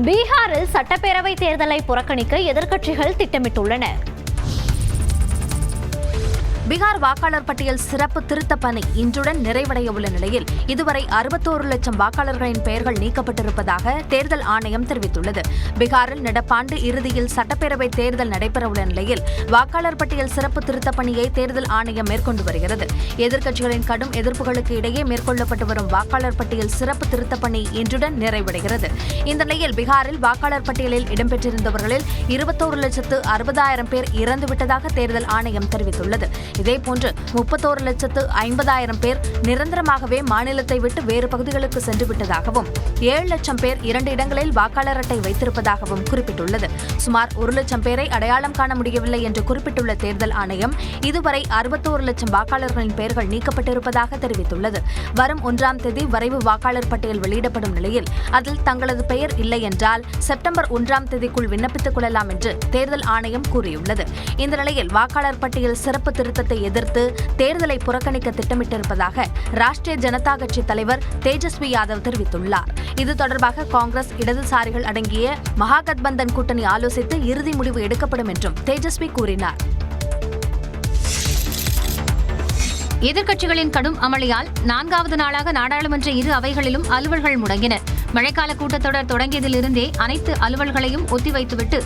S1: பீகாரில் சட்டப்பேரவை தேர்தலை புறக்கணிக்க எதிர்க்கட்சிகள் திட்டமிட்டுள்ளன. பீகார் வாக்காளர் பட்டியல் சிறப்பு திருத்த பணி இன்றுடன் நிறைவடைய உள்ள நிலையில் இதுவரை 61 லட்சம் வாக்காளர்களின் பெயர்கள் நீக்கப்பட்டிருப்பதாக தேர்தல் ஆணையம் தெரிவித்துள்ளது. பீகாரில் நடப்பாண்டு இறுதியில் சட்டப்பேரவை தேர்தல் நடைபெறவுள்ள நிலையில் வாக்காளர் பட்டியல் சிறப்பு திருத்த பணியை தேர்தல் ஆணையம் மேற்கொண்டு வருகிறது. எதிர்க்கட்சிகளின் கடும் எதிர்ப்புகளுக்கு இடையே மேற்கொள்ளப்பட்டு வரும் வாக்காளர் பட்டியல் சிறப்பு திருத்த பணி இன்றுடன் நிறைவடைகிறது. இந்த நிலையில் பீகாரில் வாக்காளர் பட்டியலில் இடம்பெற்றிருந்தவர்களில் 21,60,000 பேர் இறந்துவிட்டதாக தேர்தல் ஆணையம் தெரிவித்துள்ளது. இதேபோன்று 31,50,000 பேர் நிரந்தரமாகவே மாநிலத்தை விட்டு வேறு பகுதிகளுக்கு சென்று விட்டதாகவும் 7 லட்சம் பேர் 2 இடங்களில் வாக்காளர் அட்டை வைத்திருப்பதாகவும் குறிப்பிட்டுள்ளது. சுமார் 1 லட்சம் பேரை அடையாளம் காண முடியவில்லை என்று குறிப்பிட்டுள்ள தேர்தல் ஆணையம் இதுவரை 61 லட்சம் வாக்காளர்களின் பெயர்கள் நீக்கப்பட்டிருப்பதாக தெரிவித்துள்ளது. வரும் 1ஆம் தேதி வரைவு வாக்காளர் பட்டியல் வெளியிடப்படும் நிலையில் அதில் தங்களது பெயர் இல்லை என்றால் செப்டம்பர் 1ஆம் தேதிக்குள் விண்ணப்பித்துக் கொள்ளலாம் என்று தேர்தல் ஆணையம் கூறியுள்ளது. இந்த நிலையில் வாக்காளர் பட்டியல் சிறப்பு திருத்தத்தை எதிர்த்து தேர்தலை புறக்கணிக்க திட்டமிட்டிருப்பதாக ராஷ்டிரிய ஜனதா கட்சி தலைவர் தேஜஸ்வி யாதவ் தெரிவித்துள்ளார். இது தொடர்பாக காங்கிரஸ், இடதுசாரிகள் அடங்கிய மகாகத்பந்தன் கூட்டணி ஆலோசித்து இறுதி முடிவு எடுக்கப்படும் என்றும் தேஜஸ்வி கூறினார்.
S2: எதிர்க்கட்சிகளின் கடும் அமளியால் 4வது நாளாக நாடாளுமன்ற இரு அவைகளிலும் அலுவல்கள் முடங்கின. மழைக்கால கூட்டத்தொடர் தொடங்கியதிலிருந்தே அனைத்து அலுவல்களையும் ஒத்திவைத்துவிட்டு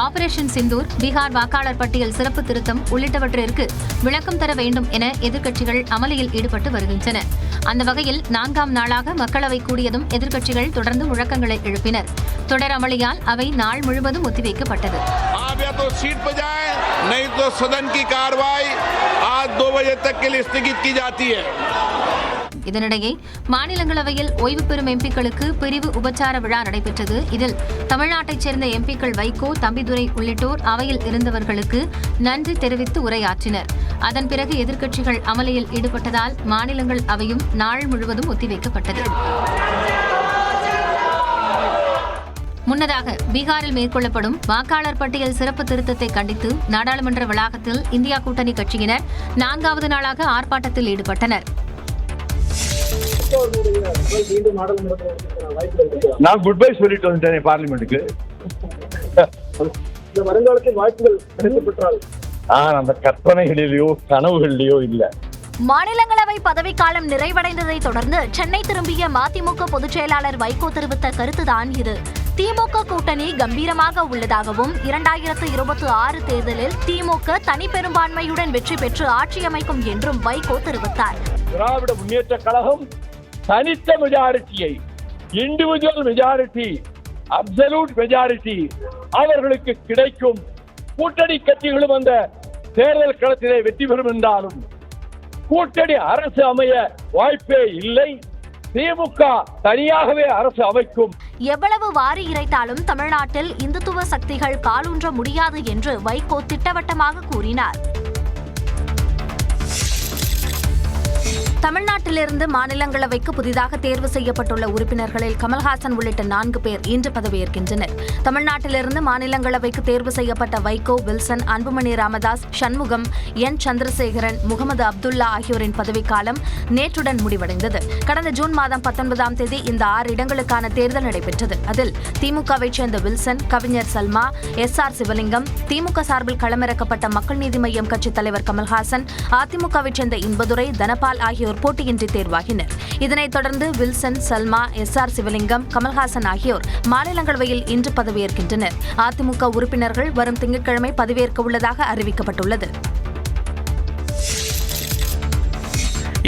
S2: ஆபரேஷன் சிந்தூர், பீகார் வாக்காளர் பட்டியல் சிறப்பு திருத்தம் உள்ளிட்டவற்றிற்கு விளக்கம் தர வேண்டும் என எதிர்க்கட்சிகள் அமளியில் ஈடுபட்டு வருகின்றன. அந்த வகையில் 4ஆம் நாளாக மக்களவை கூடியதும் எதிர்க்கட்சிகள் தொடர்ந்து முழக்கங்களை எழுப்பினர். தொடர் அமளியால் அவை நாள் முழுவதும் ஒத்திவைக்கப்பட்டது. இதனிடையே மாநிலங்களவையில் ஓய்வு பெறும் எம்பிக்களுக்கு பிரிவு உபச்சார விழா நடைபெற்றது. இதில் தமிழ்நாட்டைச் சேர்ந்த எம்பிக்கள் வைகோ, தம்பிதுரை உள்ளிட்டோர் அவையில் இருந்தவர்களுக்கு நன்றி தெரிவித்து உரையாற்றினர். அதன் பிறகு எதிர்க்கட்சிகள் அமளியில் ஈடுபட்டதால் மாநிலங்கள் அவையும் நாள் முழுவதும் ஒத்திவைக்கப்பட்டது. முன்னதாக பீகாரில் மேற்கொள்ளப்படும் வாக்காளர் பட்டியல் சிறப்பு திருத்தத்தை கண்டித்து நாடாளுமன்ற வளாகத்தில் இந்தியா கூட்டணி கட்சியினர் 4வது நாளாக ஆர்ப்பாட்டத்தில் ஈடுபட்டனர்.
S3: நான் குட் பை சொல்லிட்டு வந்துட்டேன் பார்லிமெண்ட்டுக்கு.
S6: இந்த வருங்காலத்தில் வாய்ப்புகள் கிடைக்கப்பட்டால்
S3: அந்த கற்பனைகளிலேயோ கனவுகளிலேயோ இல்ல.
S1: மாநிலங்களவை பதவிக்காலம் நிறைவடைந்ததை தொடர்ந்து சென்னை திரும்பிய மதிமுக பொதுச் செயலாளர் வைகோ தெரிவித்த கருத்துதான் இது. திமுக கூட்டணி கம்பீரமாக உள்ளதாகவும் 2026 தேர்தலில் திமுக தனி பெரும்பான்மையுடன் வெற்றி பெற்று ஆட்சி அமைக்கும் என்றும் வைகோ தெரிவித்தார்.
S3: திராவிட முன்னேற்ற கழகம் தனித்த மெஜாரிட்டியை, இண்டிவிஜுவல் மெஜாரிட்டி, அப்சல்யூட் மெஜாரிட்டி அவர்களுக்கு கிடைக்கும். கூட்டணி கட்சிகளும் அந்த தேர்தல் களத்திலே வெற்றி பெறும் என்றாலும் கூட்டணி அரசு அமைய வாய்ப்பே இல்லை. திமுக தனியாகவே அரசு அமைக்கும்.
S1: எவ்வளவு வாரி இறைத்தாலும் தமிழ்நாட்டில் இந்துத்துவ சக்திகள் காலூன்ற முடியாது என்று வைகோ திட்டவட்டமாக கூறினார். தமிழ்நாட்டிலிருந்து மாநிலங்களவைக்கு புதிதாக தேர்வு செய்யப்பட்டுள்ள உறுப்பினர்களில் கமல்ஹாசன் உள்ளிட்ட 4 பேர் இன்று பதவியேற்கின்றனர். தமிழ்நாட்டிலிருந்து மாநிலங்களவைக்கு தேர்வு செய்யப்பட்ட வைகோ, வில்சன், அன்புமணி ராமதாஸ், சண்முகம், என் சந்திரசேகரன், முகமது அப்துல்லா ஆகியோரின் பதவிக்காலம் நேற்றுடன் முடிவடைந்தது. கடந்த ஜூன் மாதம் 19ஆம் தேதி இந்த 6 இடங்களுக்கான தேர்தல் நடைபெற்றது. அதில் திமுகவைச் சேர்ந்த வில்சன், கவிஞர் சல்மா, SR சிவலிங்கம், திமுக சார்பில் களமிறக்கப்பட்ட மக்கள் நீதி மய்யம் கட்சித் தலைவர் கமல்ஹாசன், அதிமுகவைச் சேர்ந்த இன்பதுரை, தனபால் ஆகியோர் போட்டியின்றி தேர்வாகினர். இதனைத் தொடர்ந்து வில்சன், சல்மா, SR சிவலிங்கம், கமல்ஹாசன் ஆகியோர் மாநிலங்களவையில் இன்று பதவியேற்கின்றனர். அதிமுக உறுப்பினர்கள் வரும் திங்கட்கிழமை பதவியேற்க உள்ளதாக அறிவிக்கப்பட்டுள்ளது.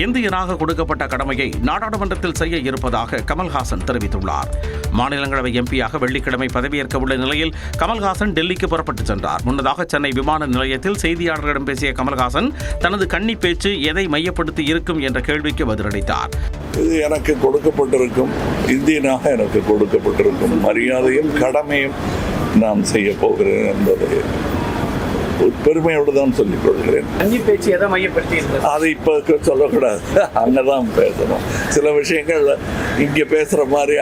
S12: இந்தியனாக கொடுக்கப்பட்ட கடமையை நாடாளுமன்றத்தில் செய்ய இருப்பதாக கமல்ஹாசன் தெரிவித்துள்ளார். மாநிலங்களவை எம்பியாக வெள்ளிக்கிழமை பதவியேற்க உள்ள நிலையில் கமல்ஹாசன் டெல்லிக்கு புறப்பட்டு சென்றார். முன்னதாக சென்னை விமான நிலையத்தில் செய்தியாளர்களிடம் பேசிய கமல்ஹாசன் தனது கன்னி பேச்சு எதை மையப்படுத்தி இருக்கும் என்ற கேள்விக்கு பதிலளித்தார்.
S5: இது எனக்கு கொடுக்கப்பட்டிருக்கும், இந்தியனாக எனக்கு கொடுக்கப்பட்டிருக்கும் மரியாதையும் கடமையும் நான் செய்ய போகிறேன் என்பதை பெருமையோடு தான் சொல்லிக் கொள்கிறேன்.
S10: பேச்சு எதை மையப்படுத்தி
S5: அது இப்போ சொல்லக்கூடாது, அங்கதான் பேசணும். சில விஷயங்கள் இங்க பேசுற மாதிரி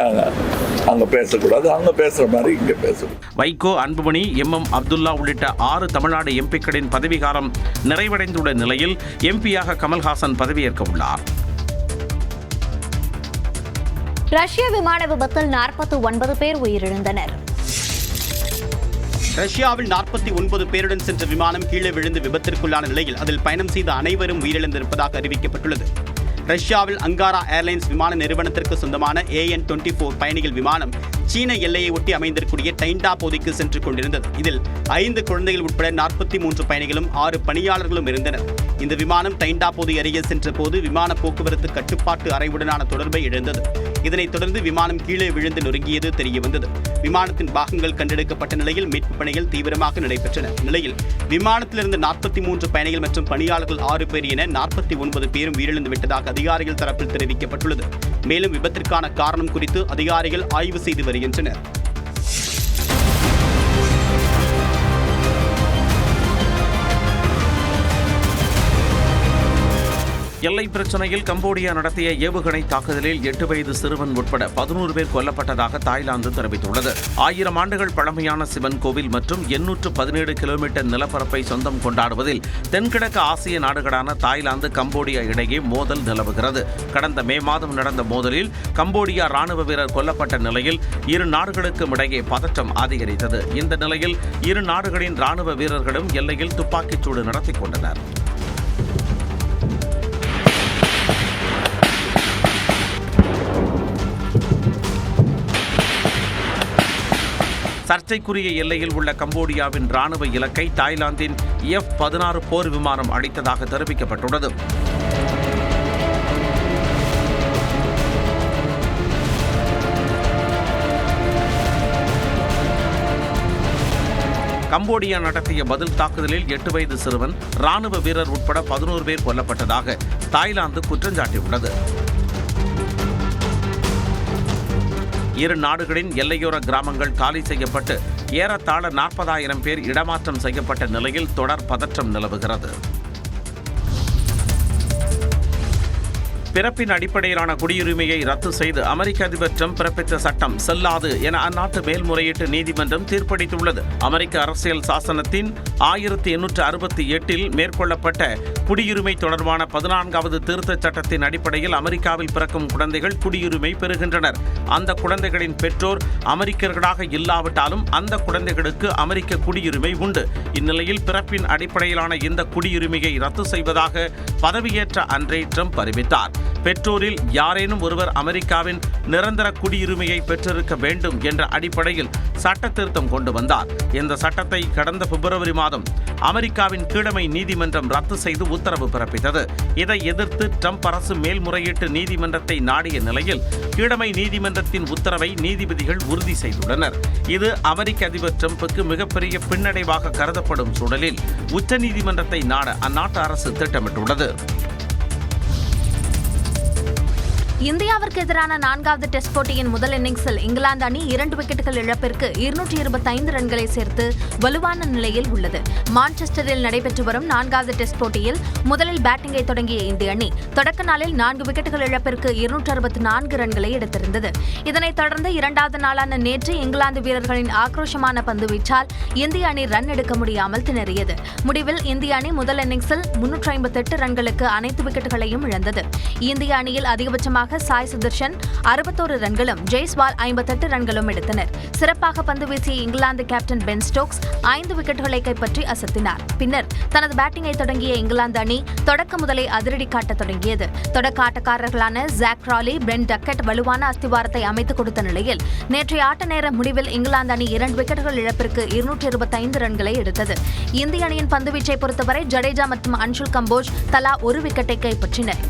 S5: அங்க பேசக்கூடாது, அங்க பேசுற மாதிரி இங்க பேசணும்.
S12: வைகோ, அன்புமணி, MM அப்துல்லா உள்ளிட்ட 6 தமிழ்நாடு எம்பிக்களின் பதவிக்காலம் நிறைவடைந்துள்ள நிலையில் எம்பியாக கமல்ஹாசன் பதவியேற்க உள்ளார்.
S1: ரஷ்ய விமான விபத்தில் 49 பேர் உயிரிழந்தனர்.
S10: ரஷ்யாவில் 49 பேருடன் சென்ற விமானம் கீழே விழுந்து விபத்திற்குள்ளான நிலையில் அதில் பயணம் செய்த அனைவரும் உயிரிழந்திருப்பதாக அறிவிக்கப்பட்டுள்ளது. ரஷ்யாவில் அங்காரா ஏர்லைன்ஸ் விமான நிறுவனத்திற்கு சொந்தமான AN-24 பயணிகள் விமானம் சீன எல்லையை ஒட்டி அமைந்திருக்கூடிய டைண்டா பகுதிக்கு சென்று கொண்டிருந்தது. இதில் 5 குழந்தைகள் உட்பட 43 பயணிகளும் 6 பணியாளர்களும் இருந்தனர். இந்த விமானம் டைண்டா பகுதி அருகே சென்ற போது விமான போக்குவரத்து கட்டுப்பாட்டு அறையுடனான தொடர்பை இழந்தது. இதனைத் தொடர்ந்து விமானம் கீழே விழுந்து நொறுங்கியது தெரியவந்தது. விமானத்தின் பாகங்கள் கண்டெடுக்கப்பட்ட நிலையில் மீட்புப் பணிகள் தீவிரமாக நடைபெற்றன. நிலையில் விமானத்திலிருந்து 43 பயணிகள் மற்றும் பணியாளர்கள் 6 பேர் என 49 பேரும் உயிரிழந்து விட்டதாக அதிகாரிகள் தரப்பில் தெரிவிக்கப்பட்டுள்ளது. மேலும் விபத்திற்கான காரணம் குறித்து அதிகாரிகள் ஆய்வு செய்து வருகின்றனர்.
S12: எல்லை பிரச்சனையில் கம்போடியா நடத்திய ஏவுகணை தாக்குதலில் 8 வயது சிறுவன் உட்பட 11 பேர் கொல்லப்பட்டதாக தாய்லாந்து தெரிவித்துள்ளது. 1000 ஆண்டுகள் பழமையான சிவன் கோவில் மற்றும் 817 கிலோமீட்டர் நிலப்பரப்பை சொந்தம் கொண்டாடுவதில் தென்கிழக்கு ஆசிய நாடுகளான தாய்லாந்து, கம்போடியா இடையே மோதல் நிலவுகிறது. கடந்த மே மாதம் நடந்த மோதலில் கம்போடியா ராணுவ வீரர் கொல்லப்பட்ட நிலையில் இரு நாடுகளுக்கும் இடையே பதற்றம் அதிகரித்தது. இந்த நிலையில் இரு நாடுகளின் ராணுவ வீரர்களும் எல்லையில் துப்பாக்கிச்சூடு நடத்திக் கொண்டனர். சர்ச்சைக்குரிய எல்லையில் உள்ள கம்போடியாவின் ராணுவ இலக்கை தாய்லாந்தின் F-16 போர் விமானம் அடித்ததாக தெரிவிக்கப்பட்டுள்ளது. கம்போடியா நடத்திய பதில் தாக்குதலில் 8 வயது சிறுவன், ராணுவ வீரர் உட்பட 11 பேர் கொல்லப்பட்டதாக தாய்லாந்து குற்றஞ்சாட்டியுள்ளது. இரு நாடுகளின் எல்லையோர கிராமங்கள் காலி செய்யப்பட்டு ஏறத்தாழ 40,000 பேர் இடமாற்றம் செய்யப்பட்ட நிலையில் தொடர் பதற்றம் நிலவுகிறது. பிறப்பின் அடிப்படையிலான குடியுரிமையை ரத்து செய்து அமெரிக்க அதிபர் ட்ரம்ப் பிறப்பித்த சட்டம் செல்லாது என அந்நாட்டு மேல்முறையீட்டு நீதிமன்றம் தீர்ப்பளித்துள்ளது. அமெரிக்க அரசியல் சாசனத்தின் 1868 மேற்கொள்ளப்பட்ட குடியுரிமை தொடர்பான 14வது திருத்தச் சட்டத்தின் அடிப்படையில் அமெரிக்காவில் பிறக்கும் குழந்தைகள் குடியுரிமை பெறுகின்றனர். அந்த குழந்தைகளின் பெற்றோர் அமெரிக்கர்களாக இல்லாவிட்டாலும் அந்த குழந்தைகளுக்கு அமெரிக்க குடியுரிமை உண்டு. இந்நிலையில் பிறப்பின் அடிப்படையிலான இந்த குடியுரிமையை ரத்து செய்வதாக பதவியேற்ற அன்றே ட்ரம்ப் அறிவித்தார். பெற்றோரில் யாரேனும் ஒருவர் அமெரிக்காவின் நிரந்தர குடியுரிமையை பெற்றிருக்க வேண்டும் என்ற அடிப்படையில் சட்ட திருத்தம் கொண்டு வந்தார். இந்த சட்டத்தை கடந்த பிப்ரவரி மாதம் அமெரிக்காவின் கீழமை நீதிமன்றம் ரத்து செய்து உத்தரவு பிறப்பித்தது. இதை எதிர்த்து ட்ரம்ப் அரசு மேல்முறையீட்டு நீதிமன்றத்தை நாடிய நிலையில் கீழமை நீதிமன்றத்தின் உத்தரவை நீதிபதிகள் உறுதி செய்துள்ளனர். இது அமெரிக்க அதிபர் ட்ரம்புக்கு மிகப்பெரிய பின்னடைவாக கருதப்படும் சூழலில் உச்சநீதிமன்றத்தை நாட அந்நாட்டு அரசு திட்டமிட்டுள்ளது.
S1: இந்தியாவிற்கு எதிரான 4வது டெஸ்ட் போட்டியின் முதல் இன்னிங்ஸில் இங்கிலாந்து அணி 2 விக்கெட்டுகள் இழப்பிற்கு 225 ரன்களை சேர்த்து வலுவான நிலையில் உள்ளது. மான்செஸ்டரில் நடைபெற்று வரும் 4வது டெஸ்ட் போட்டியில் முதலில் பேட்டிங்கை தொடங்கிய இந்திய அணி தொடக்க நாளில் 4 விக்கெட்டுகள் இழப்பிற்கு 264 ரன்களை எடுத்திருந்தது. இதனைத் தொடர்ந்து 2வது நாளான நேற்று இங்கிலாந்து வீரர்களின் ஆக்ரோஷமான பந்துவீச்சால் இந்திய அணி ரன் எடுக்க முடியாமல் திணறியது. முடிவில் இந்திய அணி முதல் இன்னிங்ஸில் 358 ரன்களுக்கு அனைத்து விக்கெட்டுகளையும் இழந்தது. இந்திய அணியில் அதிகபட்சமாக சாய் சுதர்ஷன் 61 ரன்களும், ஜெய்ஸ்வால் 58 ரன்களும் எடுத்தனர். சிறப்பாக பந்து வீசிய இங்கிலாந்து கேப்டன் பென் ஸ்டோக்ஸ் 5 விக்கெட்டுகளை கைப்பற்றி அசத்தினார். பின்னர் தனது பேட்டிங்கை தொடங்கிய இங்கிலாந்து அணி தொடக்க முதலே அதிரடி காட்டத் தொடங்கியது. தொடக்க ஆட்டக்காரர்களான ஜாக் ராலி, பென் டக்கெட் வலுவான அஸ்திவாரத்தை அமைத்துக் கொடுத்த நிலையில் நேற்றைய ஆட்ட நேர முடிவில் இங்கிலாந்து அணி 2 விக்கெட்டுகள் இழப்பிற்கு 225 ரன்களை எடுத்தது. இந்திய அணியின் பந்துவீச்சை பொறுத்தவரை ஜடேஜா மற்றும் அன்ஷுல் கம்போஜ் தலா 1 விக்கெட்டை கைப்பற்றினர்.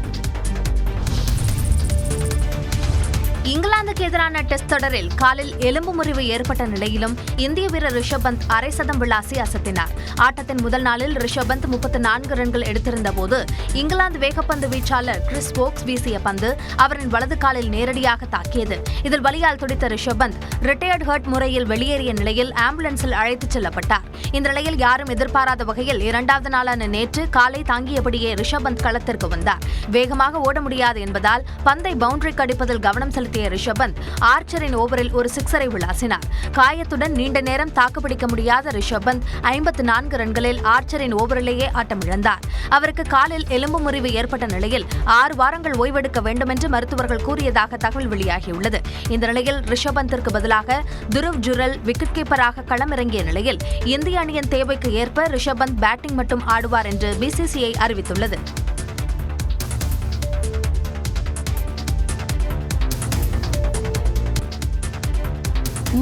S1: இங்கிலாந்துக்கு எதிரான டெஸ்ட் தொடரில் காலில் எலும்பு முறிவு ஏற்பட்ட நிலையிலும் இந்திய வீரர் ரிஷப் பந்த் அரை சதம் விளாசி அசத்தினார். ஆட்டத்தின் முதல் நாளில் ரிஷப் பந்த் 34 ரன்கள் எடுத்திருந்த போது இங்கிலாந்து வேகப்பந்து வீச்சாளர் கிறிஸ் வோக்ஸ் வீசிய பந்து அவரின் வலது காலில் நேரடியாக தாக்கியது. இதில் வலியால் துடித்த ரிஷப் பந்த் ரிட்டையர்ட் ஹர்ட் முறையில் வெளியேறிய நிலையில் ஆம்புலன்ஸில் அழைத்துச் செல்லப்பட்டார். இந்த நிலையில் யாரும் எதிர்பாராத வகையில் 2வது நாளான நேற்று காலை தாங்கியபடியே ரிஷப் பந்த் களத்திற்கு வந்தார். வேகமாக ஓட முடியாது என்பதால் பந்தை பவுண்டரிக்கு அடிப்பதில் கவனம் செலுத்திய ரிஷப் பந்த் ஆர்ச்சரின் ஓவரில் ஒரு சிக்ஸரை விளாசினார். காயத்துடன் நீண்ட நேரம் தாக்குப்பிடிக்க முடியாத ரிஷப் பந்த் 54 ரன்களில் ஆர்ச்சரின் ஓவரிலேயே ஆட்டமிழந்தார். அவருக்கு காலில் எலும்பு முறிவு ஏற்பட்ட நிலையில் 6 வாரங்கள் ஓய்வெடுக்க வேண்டும் என்று மருத்துவர்கள் கூறியதாக தகவல் வெளியாகியுள்ளது. இந்த நிலையில் ரிஷப் பந்திற்கு பதிலாக துருவ் ஜுரல் விக்கெட் கீப்பராக களமிறங்கிய நிலையில் இந்திய அணியின் தேவைக்கு ஏற்ப ரிஷப் பந்த் பேட்டிங் மட்டும் ஆடுவார் என்று BCCI அறிவித்துள்ளது.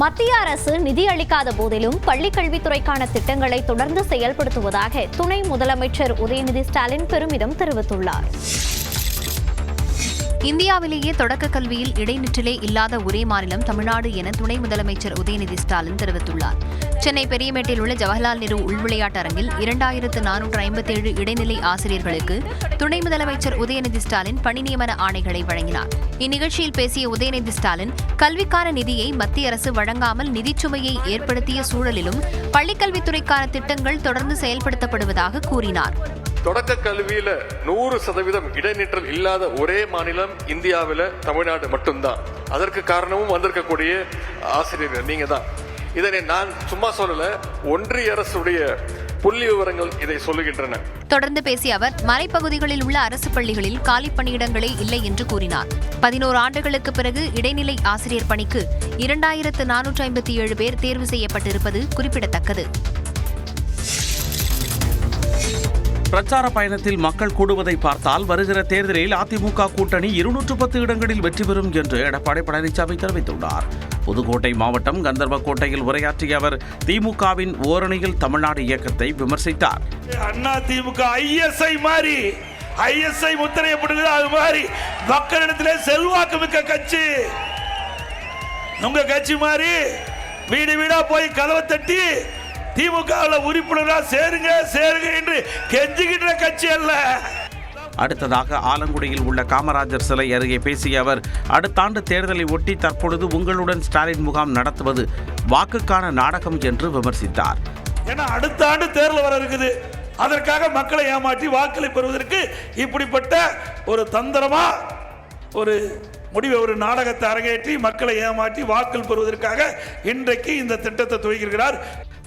S14: மத்திய அரசு நிதி அளிக்காத போதிலும் பள்ளிக் கல்வித்துறைக்கான திட்டங்களை தொடர்ந்து செயல்படுத்துவதாக துணை முதலமைச்சர் உதயநிதி ஸ்டாலின் பெருமிதம் தெரிவித்துள்ளார்.
S2: இந்தியாவிலேயே தொடக்க கல்வியில் இடைநிற்றலே இல்லாத ஒரே மாநிலம் தமிழ்நாடு என துணை முதலமைச்சர் உதயநிதி ஸ்டாலின் தெரிவித்துள்ளார். சென்னை பெரியமேட்டில் உள்ள ஜவஹர்லால் நேரு உள்விளையாட்டு அரங்கில் 2457 இடைநிலை ஆசிரியர்களுக்கு துணை முதலமைச்சர் உதயநிதி ஸ்டாலின் பணி நியமன ஆணைகளை வழங்கினார். இந்நிகழ்ச்சியில் பேசிய உதயநிதி ஸ்டாலின் கல்விக்கான நிதியை மத்திய அரசு வழங்காமல் நிதிச்சுமையை ஏற்படுத்திய சூழலிலும் பள்ளிக்கல்வித்துறைக்கான திட்டங்கள் தொடர்ந்து செயல்படுத்தப்படுவதாக கூறினார்.
S7: தொடக்க கல்வியில 100% இடைநிற்றல் இல்லாத ஒரே மாநிலம் இந்தியாவில் தமிழ்நாடு மட்டும்தான். அதற்கு காரணமும் வந்திருக்கக்கூடிய ஆசிரியர்கள் நீங்க தான். இதனை நான் சும்மா சொல்லல, ஒன்றிய அரசுடைய புள்ளி விவரங்கள் இதை சொல்லுகின்றன.
S2: தொடர்ந்து பேசிய அவர் மலைப்பகுதிகளில் உள்ள அரசு பள்ளிகளில் காலி பணியிடங்களே இல்லை என்று கூறினார். 11 ஆண்டுகளுக்கு பிறகு இடைநிலை ஆசிரியர் பணிக்கு 2457 பேர் தேர்வு செய்யப்பட்டிருப்பது குறிப்பிடத்தக்கது.
S12: பிரச்சார பயணத்தில் மக்கள் கூடுவதை பார்த்தால் வருகிற தேர்தலில் அதிமுக கூட்டணி 210 இடங்களில் வெற்றி பெறும் என்று எடப்பாடி பழனிசாமி தெரிவித்துள்ளார். புதுக்கோட்டை மாவட்டம் கந்தர்வக்கோட்டையில் உரையாற்றிய அவர் திமுகவின் ஓரணியில் தமிழ்நாடு இயக்கத்தை விமர்சித்தார்.
S5: அண்ணா திமுக ஐஎஸ்ஐ முத்திரையப்படுகிறது. அது மாதிரி மக்களிடத்திலே செல்வாக்கு மிக்க கட்சி. உங்க கட்சி மாதிரி வீடு வீடா போய் கதவை தட்டி திமுக உறுப்பினராக சேருங்க என்று கெஞ்சுகின்ற கட்சி அல்ல.
S12: அடுத்ததாக ஆலங்குடியில் உள்ள காமராஜர் சிலை அருகே பேசிய அவர் அடுத்த ஆண்டு தேர்தலை ஒட்டி தற்பொழுது உங்களுடன் ஸ்டாலின் முகாம் நடத்துவது வாக்குக்கான நாடகம் என்று விமர்சித்தார்.
S5: ஏன்னா அடுத்த ஆண்டு தேர்தல் வர இருக்குது. அதற்காக மக்களை ஏமாற்றி வாக்களை பெறுவதற்கு இப்படிப்பட்ட ஒரு தந்திரமா ஒரு முடிவை ஒரு நாடகத்தை அரங்கேற்றி மக்களை ஏமாற்றி வாக்கள் பெறுவதற்காக இன்றைக்கு இந்த திட்டத்தை துவங்கியிருக்கிறார்.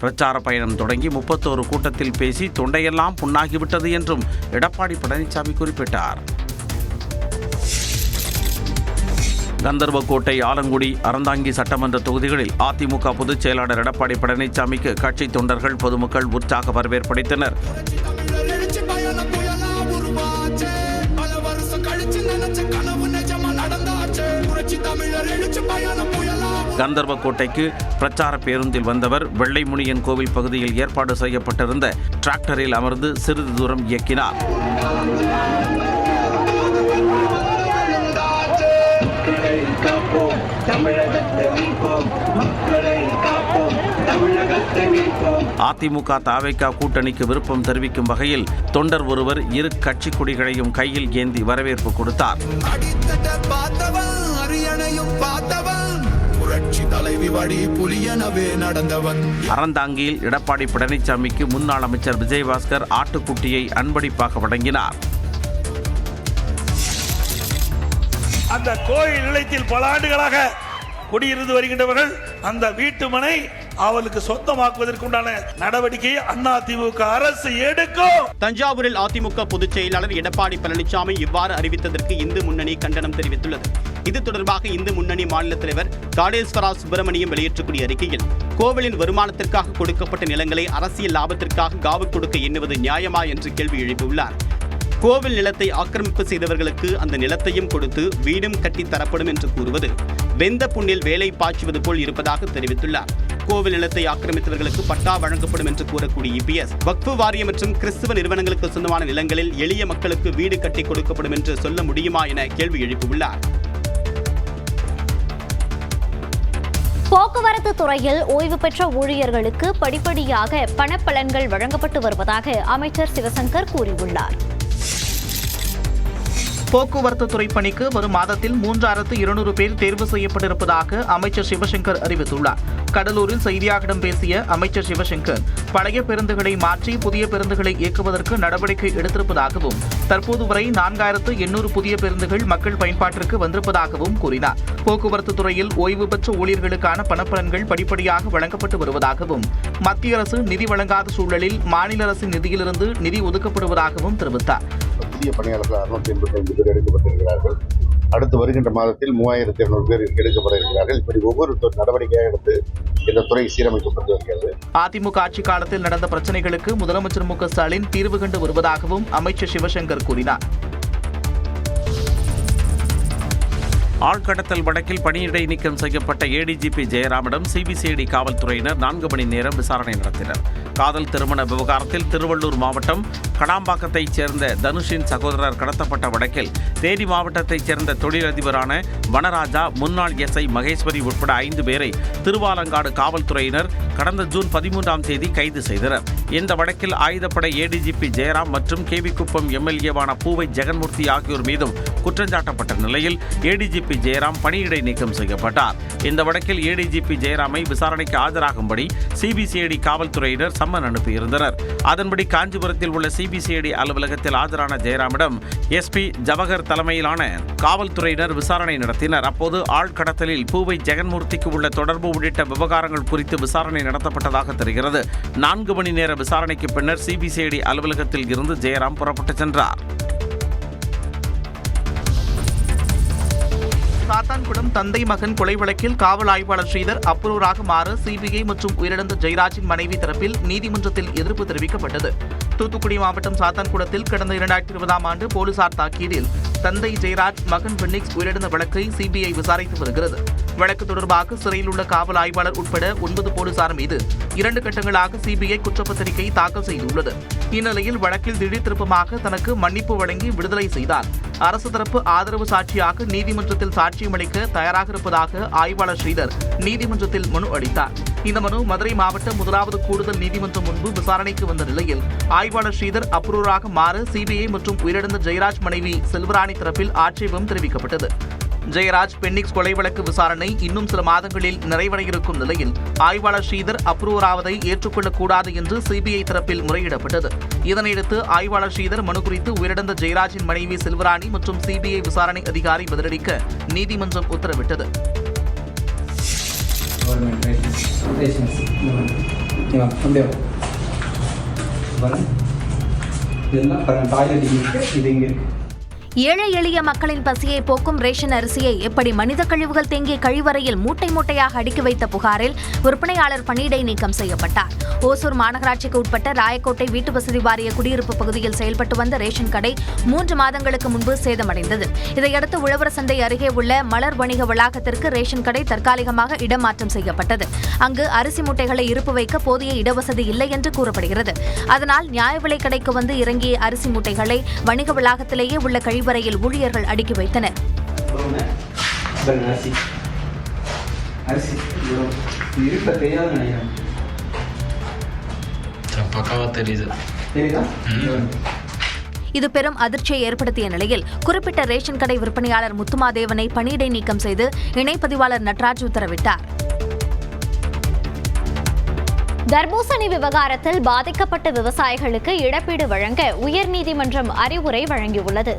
S12: பிரச்சார பயணம் தொடங்கி 31 கூட்டத்தில் பேசி தொண்டையெல்லாம் புண்ணாகிவிட்டது என்றும் எடப்பாடி பழனிசாமி குறிப்பிட்டார். கந்தர்வக்கோட்டை, ஆலங்குடி, அறந்தாங்கி சட்டமன்ற தொகுதிகளில் அதிமுக பொதுச் செயலாளர் எடப்பாடி பழனிசாமிக்கு கட்சி தொண்டர்கள், பொதுமக்கள் உற்சாக வரவேற்பளித்தனர். கந்தர்வக்கோட்டைக்கு பிரச்சார பேருந்தில் வந்தவர் வெள்ளைமுனியன் கோவில் பகுதியில் ஏற்பாடு செய்யப்பட்டிருந்த டிராக்டரில் அமர்ந்து சிறிது தூரம் இயக்கினார். அதிமுக தவேகா கூட்டணிக்கு விருப்பம் தெரிவிக்கும் வகையில் தொண்டர் ஒருவர் இரு கட்சி கொடிகளையும் கையில் ஏந்தி வரவேற்பு கொடுத்தார். அறந்தாங்கியில் எடப்பாடி பழனிசாமிக்கு முன்னாள் அமைச்சர் விஜயபாஸ்கர் ஆட்டுக்குட்டியை அன்பளிப்பாக வழங்கினார்.
S5: அந்த கோயில் நிலையத்தில் பல ஆண்டுகளாக குடியிருந்து வருகின்றவர்கள் அந்த வீட்டு மனை அவளுக்கு சொந்தமாக்குவதற்குண்டான நடவடிக்கையை அதிமுக அரசு எடுக்கும்.
S10: தஞ்சாவூரில் அதிமுக பொதுச் செயலாளர் எடப்பாடி பழனிசாமி இவ்வாறு அறிவித்ததற்கு இந்து முன்னணி கண்டனம் தெரிவித்துள்ளது. இது தொடர்பாக இந்து முன்னணி மாநில தலைவர் காடேஸ்வரா சுப்பிரமணியம் வெளியிட்டக்கூடிய அறிக்கையில் கோவிலின் வருமானத்திற்காக கொடுக்கப்பட்ட நிலங்களை அரசியல் லாபத்திற்காக காவு கொடுக்க எண்ணுவது நியாயமா என்று கேள்வி எழுப்பியுள்ளார். கோவில் நிலத்தை ஆக்கிரமிப்பு செய்தவர்களுக்கு அந்த நிலத்தையும் கொடுத்து வீடும் கட்டி தரப்படும் என்று கூறுவது வெந்த புண்ணில் வேலை பாய்ச்சுவது போல் இருப்பதாக தெரிவித்துள்ளார். கோவில் நிலத்தை ஆக்கிரமித்தவர்களுக்கு பட்டா வழங்கப்படும் என்று கூறக்கூடிய இபிஎஸ் வக்ஃபு வாரியம் மற்றும் கிறிஸ்துவ நிறுவனங்களுக்கு சொந்தமான நிலங்களில் எளிய மக்களுக்கு வீடு கட்டி கொடுக்கப்படும் என்று சொல்ல முடியுமா என கேள்வி எழுப்பியுள்ளார்.
S14: போக்குவரத்து துறையில் ஓய்வு பெற்ற ஊழியர்களுக்கு படிப்படியாக பணப்பலன்கள் வழங்கப்பட்டு வருவதாக அமைச்சர் சிவசங்கர் கூறியுள்ளார்.
S4: போக்குவரத்து துறை பணிக்கு வரும் மாதத்தில் 3200 பேர் தேர்வு செய்யப்பட்டிருப்பதாக அமைச்சர் சிவசங்கர் அறிவித்துள்ளார். கடலூரில் செய்தியாளர்களிடம் பேசிய அமைச்சர் சிவசங்கர் பழைய பேருந்துகளை மாற்றி புதிய பேருந்துகளை இயக்குவதற்கு நடவடிக்கை எடுத்திருப்பதாகவும் தற்போது வரை 4800 புதிய பேருந்துகள் மக்கள் பயன்பாட்டிற்கு வந்திருப்பதாகவும் கூறினார். போக்குவரத்து துறையில் ஓய்வு பெற்ற ஊழியர்களுக்கான பணப்பலன்கள் படிப்படியாக வழங்கப்பட்டு வருவதாகவும் மத்திய அரசு நிதி வழங்காத சூழலில் மாநில அரசின் நிதியிலிருந்து நிதி ஒதுக்கப்படுவதாகவும் தெரிவித்தார்.
S8: புதிய பணியாளர்கள் 685 பேர் எடுக்கப்பட்டிருக்கிறார்கள். அடுத்து வருகின்ற மாதத்தில் 3200 பேர் எடுக்கப்பட இருக்கிறார்கள். இப்படி ஒவ்வொரு நடவடிக்கையாக எடுத்து இந்த துறை சீரமைக்கப்பட்டு வருகிறது.
S4: அதிமுக ஆட்சி காலத்தில் நடந்த பிரச்சனைகளுக்கு முதலமைச்சர் மு க ஸ்டாலின் தீர்வு கண்டு வருவதாகவும் அமைச்சர் சிவசங்கர் கூறினார்.
S12: ஆழ்கடத்தல் வழக்கில் பணியிடை நீக்கம் செய்யப்பட்ட ஏடிஜிபி ஜெயராமிடம் சிபிசிஐடி காவல்துறையினர் 4 மணி நேரம் விசாரணை நடத்தினர். காதல் திருமண விவகாரத்தில் திருவள்ளூர் மாவட்டம் கடாம்பாக்கத்தைச் சேர்ந்த தனுஷின் சகோதரர் கடத்தப்பட்ட வழக்கில் தேனி மாவட்டத்தைச் சேர்ந்த தொழிலதிபரான வனராஜா, முன்னாள் எஸ்ஐ மகேஸ்வரி உட்பட 5 பேரை திருவாலங்காடு காவல்துறையினர் கடந்த ஜூன் 13ஆம் தேதி கைது செய்தனர். இந்த வழக்கில் ஆயுதப்படை ஏடிஜிபி ஜெயராம் மற்றும் கேவிக்குப்பம் எம்எல்ஏவான பூவை ஜெகன்மூர்த்தி ஆகியோர் மீதும் குற்றஞ்சாட்டப்பட்ட நிலையில் ஏடிஜிபி ஜெயராம் பணியிடை நீக்கம் செய்யப்பட்டார். இந்த வழக்கில் ஏடிஜிபி ஜெயராமை விசாரணைக்கு ஆஜராகும்படி சிபிசிஐடி காவல்துறையினர் சம்மன் அனுப்பியிருந்தனர். அதன்படி காஞ்சிபுரத்தில் உள்ள சிபிசிஐடி அலுவலகத்தில் ஆஜரான ஜெயராமிடம் எஸ்பி ஜவஹர் தலைமையிலான காவல்துறையினர் விசாரணை நடத்தினர். அப்போது ஆழ்கடத்தலில் பூவை ஜெகன்மூர்த்திக்கு உள்ள தொடர்பு உள்ளிட்ட விவகாரங்கள் குறித்து விசாரணை நடத்தப்பட்டதாக தெரிகிறது. 4 மணி நேர விசாரணைக்கு பின்னர் சிபிசிஐடி அலுவலகத்தில் இருந்து ஜெயராம் புறப்பட்டு சென்றார்.
S4: சாத்தான்குளம் தந்தை மகன் கொலை வழக்கில் காவல் ஆய்வாளர் ஸ்ரீதர் அப்ரூவராக மாற சிபிஐ மற்றும் உயிரிழந்த ஜெயராஜின் மனைவி தரப்பில் நீதிமன்றத்தில் எதிர்ப்பு தெரிவிக்கப்பட்டது. தூத்துக்குடி மாவட்டம் சாத்தான்குளத்தில் கடந்த 2020ஆம் ஆண்டு போலீசார் தாக்கியதில் தந்தை ஜெயராஜ், மகன் பென்னிக்ஸ் உயிரிழந்த வழக்கை சிபிஐ விசாரித்து வருகிறது. வழக்கு தொடர்பாக சிறையில் உள்ள காவல் ஆய்வாளர் உட்பட 9 போலீசார் மீது 2 கட்டங்களாக சிபிஐ குற்றப்பத்திரிகை தாக்கல் செய்துள்ளது. இந்நிலையில் வழக்கில் திடீர் திருப்பமாக தனக்கு மன்னிப்பு வழங்கி விடுதலை செய்தார். அரசு தரப்பு ஆதரவு சாட்சியாக நீதிமன்றத்தில் சாட்சியம் அளிக்க தயாராக இருப்பதாக ஆய்வாளர் ஸ்ரீதர் நீதிமன்றத்தில் மனு அளித்தார். இந்த மனு மதுரை மாவட்ட 1வது கூடுதல் நீதிமன்றம் முன்பு விசாரணைக்கு வந்த நிலையில் ஆய்வாளர் ஸ்ரீதர் அப்ரூவராக மாற சிபிஐ மற்றும் உயிரிழந்த ஜெயராஜ் மனைவி செல்வராணி தரப்பில் ஆட்சேபம் தெரிவிக்கப்பட்டது. ஜெயராஜ் பென்னிக்ஸ் கொலை வழக்கு விசாரணை இன்னும் சில மாதங்களில் நிறைவட இருக்கும் நிலையில் ஆய்வாளர் ஸ்ரீதர் அப்ரூவராவதை ஏற்றுக்கொள்ளக்கூடாது என்று சிபிஐ தரப்பில் முறையிடப்பட்டது. இதனையடுத்து ஆய்வாளர் ஸ்ரீதர் மனு குறித்து உயிரிழந்த ஜெயராஜின் மனைவி செல்வராணி மற்றும் சிபிஐ விசாரணை அதிகாரி பதிலளிக்க நீதிமன்றம் உத்தரவிட்டது.
S1: ஏழை எளிய மக்களின் பசியை போக்கும் ரேஷன் அரிசியை எப்படி மனித கழிவுகள் தேங்கிய கழிவறையில் மூட்டை மூட்டையாக அடுக்கி வைத்த புகாரில் விற்பனையாளர் பணியிடை நீக்கம் செய்யப்பட்டார். ஓசூர் மாநகராட்சிக்கு உட்பட்ட ராயக்கோட்டை வீட்டு வசதி வாரிய குடியிருப்பு பகுதியில் செயல்பட்டு வந்த ரேஷன் கடை 3 மாதங்களுக்கு முன்பு சேதமடைந்தது. இதையடுத்து உழவர் சந்தை அருகே உள்ள மலர் வணிக வளாகத்திற்கு ரேஷன் கடை தற்காலிகமாக இடமாற்றம் செய்யப்பட்டது. அங்கு அரிசி மூட்டைகளை இருப்பு வைக்க போதிய இடவசதி இல்லை என்று கூறப்படுகிறது. அதனால் நியாய விலை கடைக்கு வந்து இறங்கிய அரிசி மூட்டைகளை வணிக வளாகத்திலேயே உள்ள கழிவறையில் ஊழியர்கள் அடுக்கி வைத்தனர். இது பெரும் அதிர்ச்சியை ஏற்படுத்திய நிலையில் குறிப்பிட்ட ரேஷன் கடை விற்பனையாளர் முத்துமாதேவனை பணியிடை நீக்கம் செய்து இணைப்பதிவாளர் நட்ராஜ் உத்தரவிட்டார்.
S14: தர்பூசணி விவகாரத்தில் பாதிக்கப்பட்ட விவசாயிகளுக்கு இழப்பீடு வழங்க உயர்நீதிமன்றம் அறிவுரை வழங்கியுள்ளது.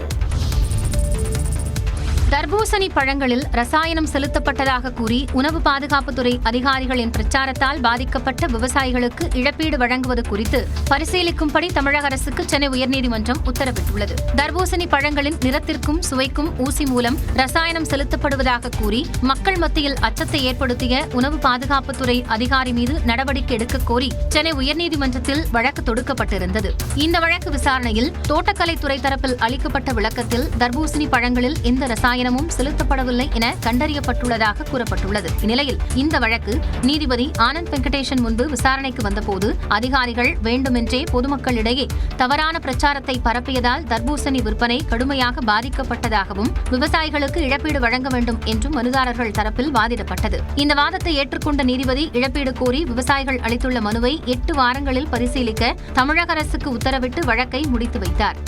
S2: தர்பூசணி பழங்களில் ரசாயனம் செலுத்தப்பட்டதாக கூறி உணவு பாதுகாப்புத்துறை அதிகாரிகளின் பிரச்சாரத்தால் பாதிக்கப்பட்ட விவசாயிகளுக்கு இழப்பீடு வழங்குவது குறித்து பரிசீலிக்கும்படி தமிழக அரசுக்கு சென்னை உயர்நீதிமன்றம் உத்தரவிட்டுள்ளது. தர்பூசணி பழங்களின் நிறத்திற்கும் சுவைக்கும் ஊசி மூலம் ரசாயனம் செலுத்தப்படுவதாக கூறி மக்கள் மத்தியில் அச்சத்தை ஏற்படுத்திய உணவு பாதுகாப்புத்துறை அதிகாரி மீது நடவடிக்கை எடுக்க கோரி சென்னை உயர்நீதிமன்றத்தில் வழக்கு தொடுக்கப்பட்டிருந்தது. இந்த வழக்கு விசாரணையில் தோட்டக்கலைத்துறை தரப்பில் அளிக்கப்பட்ட விளக்கத்தில் தர்பூசணி பழங்களில் எந்த ரசாயனமும் செலுத்தப்படவில்லை என கண்டறியப்பட்டுள்ளதாக கூறப்பட்டுள்ளது. இந்நிலையில் இந்த வழக்கு நீதிபதி ஆனந்த் வெங்கடேசன் முன்பு விசாரணைக்கு வந்தபோது அதிகாரிகள் வேண்டுமென்றே பொதுமக்களிடையே தவறான பிரச்சாரத்தை பரப்பியதால் தர்பூசணி விற்பனை கடுமையாக பாதிக்கப்பட்டதாகவும் விவசாயிகளுக்கு இழப்பீடு வழங்க வேண்டும் என்றும் மனுதாரர்கள் தரப்பில் வாதிடப்பட்டது. இந்த வாதத்தை ஏற்றுக்கொண்ட நீதிபதி இழப்பீடு கோரி விவசாயிகள் அளித்துள்ள மனுவை 8 வாரங்களில் பரிசீலிக்க தமிழக அரசுக்கு உத்தரவிட்டு வழக்கை முடித்து வைத்தார்.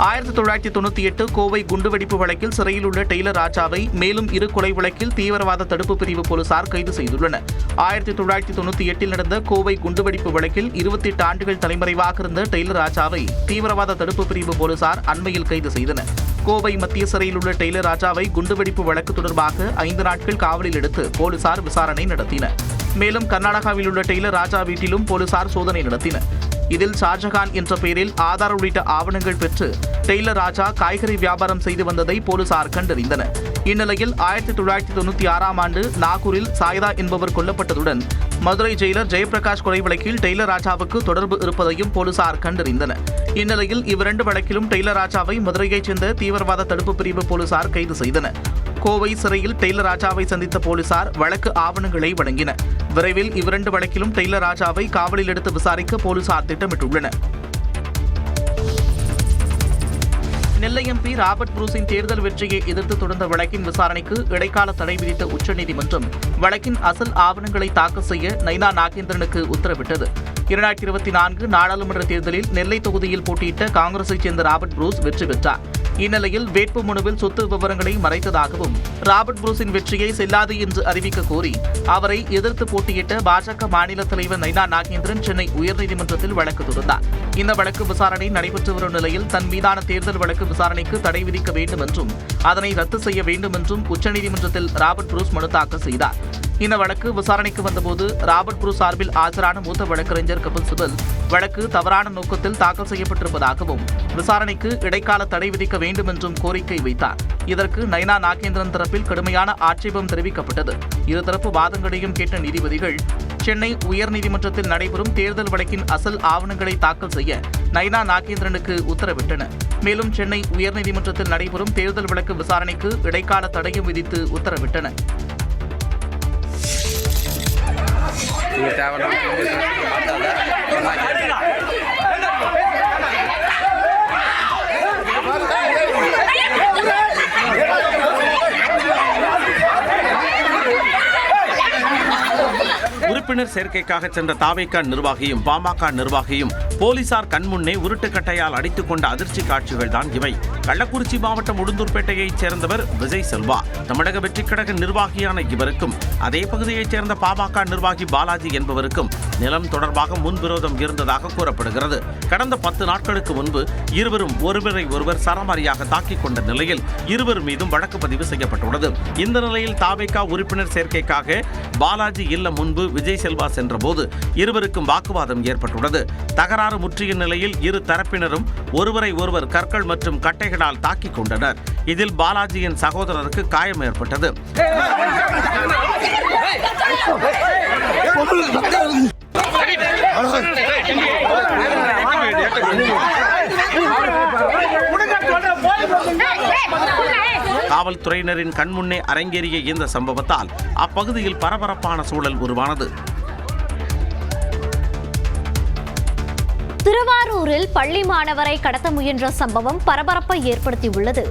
S4: 1998 கோவை குண்டுவெடிப்பு வழக்கில் சிறையில் உள்ள டெய்லர் ராஜாவை மேலும் 2 கொலை வழக்கில் தீவிரவாத தடுப்பு பிரிவு போலீசார் கைது செய்துள்ளனர். 1998 நடந்த கோவை குண்டுவெடிப்பு வழக்கில் 28 ஆண்டுகள் தலைமறைவாக இருந்த டெய்லர் ராஜாவை தீவிரவாத தடுப்பு பிரிவு போலீசார் அண்மையில் கைது செய்தனர். கோவை மத்திய சிறையில் உள்ள டெய்லர் ராஜாவை குண்டுவெடிப்பு வழக்கு தொடர்பாக 5 நாட்கள் காவலில் எடுத்து போலீசார் விசாரணை நடத்தினர். மேலும் கர்நாடகாவில் உள்ள டெய்லர் ராஜா வீட்டிலும் போலீசார் சோதனை நடத்தினர். இதில் ஷாஜகான் என்ற பெயரில் ஆதார் உள்ளிட்ட ஆவணங்கள் பெற்று டெய்லர் ராஜா காய்கறி வியாபாரம் செய்து வந்ததை போலீசார் கண்டறிந்தனர். இந்நிலையில் 1996ஆம் ஆண்டு நாகூரில் சாய்தா என்பவர் கொல்லப்பட்டதுடன் மதுரை ஜெயிலர் ஜெயபிரகாஷ் கொலை வழக்கில் டெய்லர் ராஜாவுக்கு தொடர்பு இருப்பதையும் போலீசார் கண்டறிந்தனர். இந்நிலையில் இவ்விரண்டு வழக்கிலும் டெய்லர் ராஜாவை மதுரையைச் சேர்ந்த தீவிரவாத தடுப்பு பிரிவு போலீசார் கைது செய்தனர். கோவை சிறையில் டெய்லர் ராஜாவை சந்தித்த போலீசார் வழக்கு ஆவணங்களை வழங்கினர். விரைவில் இவ்விரண்டு வழக்கிலும் டெய்லர் ராஜாவை காவலில் எடுத்து விசாரிக்க போலீசார் திட்டமிட்டுள்ளனர். நெல்லை எம்பி ராபர்ட் புரூஸின் தேர்தல் வெற்றியை எதிர்த்து தொடர்ந்த வழக்கின் விசாரணைக்கு இடைக்கால தடை விதித்த உச்சநீதிமன்றம் வழக்கின் அசல் ஆவணங்களை தாக்கல் செய்ய நைனா நாகேந்திரனுக்கு உத்தரவிட்டது. 2024 நாடாளுமன்ற தேர்தலில் நெல்லை தொகுதியில் போட்டியிட்ட காங்கிரஸைச் சேர்ந்த ராபர்ட் புரூஸ் வெற்றி பெற்றார். இந்நிலையில் வேட்பு மனுவில் சொத்து விவரங்களை மறைத்ததாகவும் ராபர்ட் புரூஸின் வெற்றியை செல்லாது என்று அறிவிக்க கோரி அவரை எதிர்த்து போட்டியிட்ட பாஜக மாநில தலைவர் நைனா நாகேந்திரன் சென்னை உயர்நீதிமன்றத்தில் வழக்கு தொடர்ந்தார். இந்த வழக்கு விசாரணை நடைபெற்று வரும் நிலையில் தன் மீதான தேர்தல் வழக்கு விசாரணைக்கு தடை விதிக்க வேண்டும் என்றும் அதனை ரத்து செய்ய வேண்டும் என்றும் உச்சநீதிமன்றத்தில் ராபர்ட் புரூஸ் மனு தாக்கல் செய்தார். இந்த வழக்கு விசாரணைக்கு வந்தபோது ராபர்ட் புரூ சார்பில் ஆஜரான மூத்த வழக்கறிஞர் கபில் சிபல் வழக்கு தவறான நோக்கத்தில் தாக்கல் செய்யப்பட்டிருப்பதாகவும் விசாரணைக்கு இடைக்கால தடை விதிக்க வேண்டும் என்றும் கோரிக்கை வைத்தார். இதற்கு நயனா நாகேந்திரன் தரப்பில் கடுமையான ஆட்சேபம் தெரிவிக்கப்பட்டது. இருதரப்பு வாதங்களையும் கேட்ட நீதிபதிகள் சென்னை உயர்நீதிமன்றத்தில் நடைபெறும் தேர்தல் வழக்கின் அசல் ஆவணங்களை தாக்கல் செய்ய நயனா நாகேந்திரனுக்கு உத்தரவிட்டனர். மேலும் சென்னை உயர்நீதிமன்றத்தில் நடைபெறும் தேர்தல் வழக்கு விசாரணைக்கு இடைக்கால தடையும் விதித்து உத்தரவிட்டனர்.
S12: உறுப்பினர் சேர்க்கைக்காக சென்ற தாவேகா நிர்வாகியும் பாமக நிர்வாகியும் போலீசார் கண்முன்னே உருட்டுக்கட்டையால் அடித்துக் கொண்ட அதிர்ச்சி காட்சிகள் தான் இவை. கள்ளக்குறிச்சி மாவட்டம் உளுந்தூர்பேட்டையைச் சேர்ந்தவர் விஜய் செல்வா. தமிழக வெற்றிக் கழக நிர்வாகியான இவருக்கும் அதே பகுதியைச் சேர்ந்த பாமக நிர்வாகி பாலாஜி என்பவருக்கும் நிலம் தொடர்பாக முன்விரோதம் இருந்ததாக கூறப்படுகிறது. கடந்த 10 நாட்களுக்கு முன்பு இருவரும் ஒருவரை ஒருவர் சரமாரியாக தாக்கிக் கொண்ட நிலையில் இருவர் மீதும் வழக்கு பதிவு செய்யப்பட்டுள்ளது. இந்த நிலையில் தாவேகா உறுப்பினர் சேர்க்கைக்காக பாலாஜி இல்லம் முன்பு விஜய் செல்வா சென்றபோது இருவருக்கும் வாக்குவாதம் ஏற்பட்டுள்ளது. தகராறு முற்றிய நிலையில் இரு தரப்பினரும் ஒருவரை ஒருவர் கற்கள் மற்றும் கட்டைகளால் தாக்கிக் கொண்டனர். இதில் பாலாஜியின் சகோதரருக்கு காயம் ஏற்பட்டது. காவல்துறையினரின் கண்முன்னே அரங்கேறிய இந்த சம்பவத்தால் அப்பகுதியில் பரபரப்பான சூழல் உருவானது.
S14: திருவாரூரில் பள்ளி மாணவரை கடத்த முயன்ற சம்பவம் பரபரப்பை ஏற்படுத்தியுள்ளது.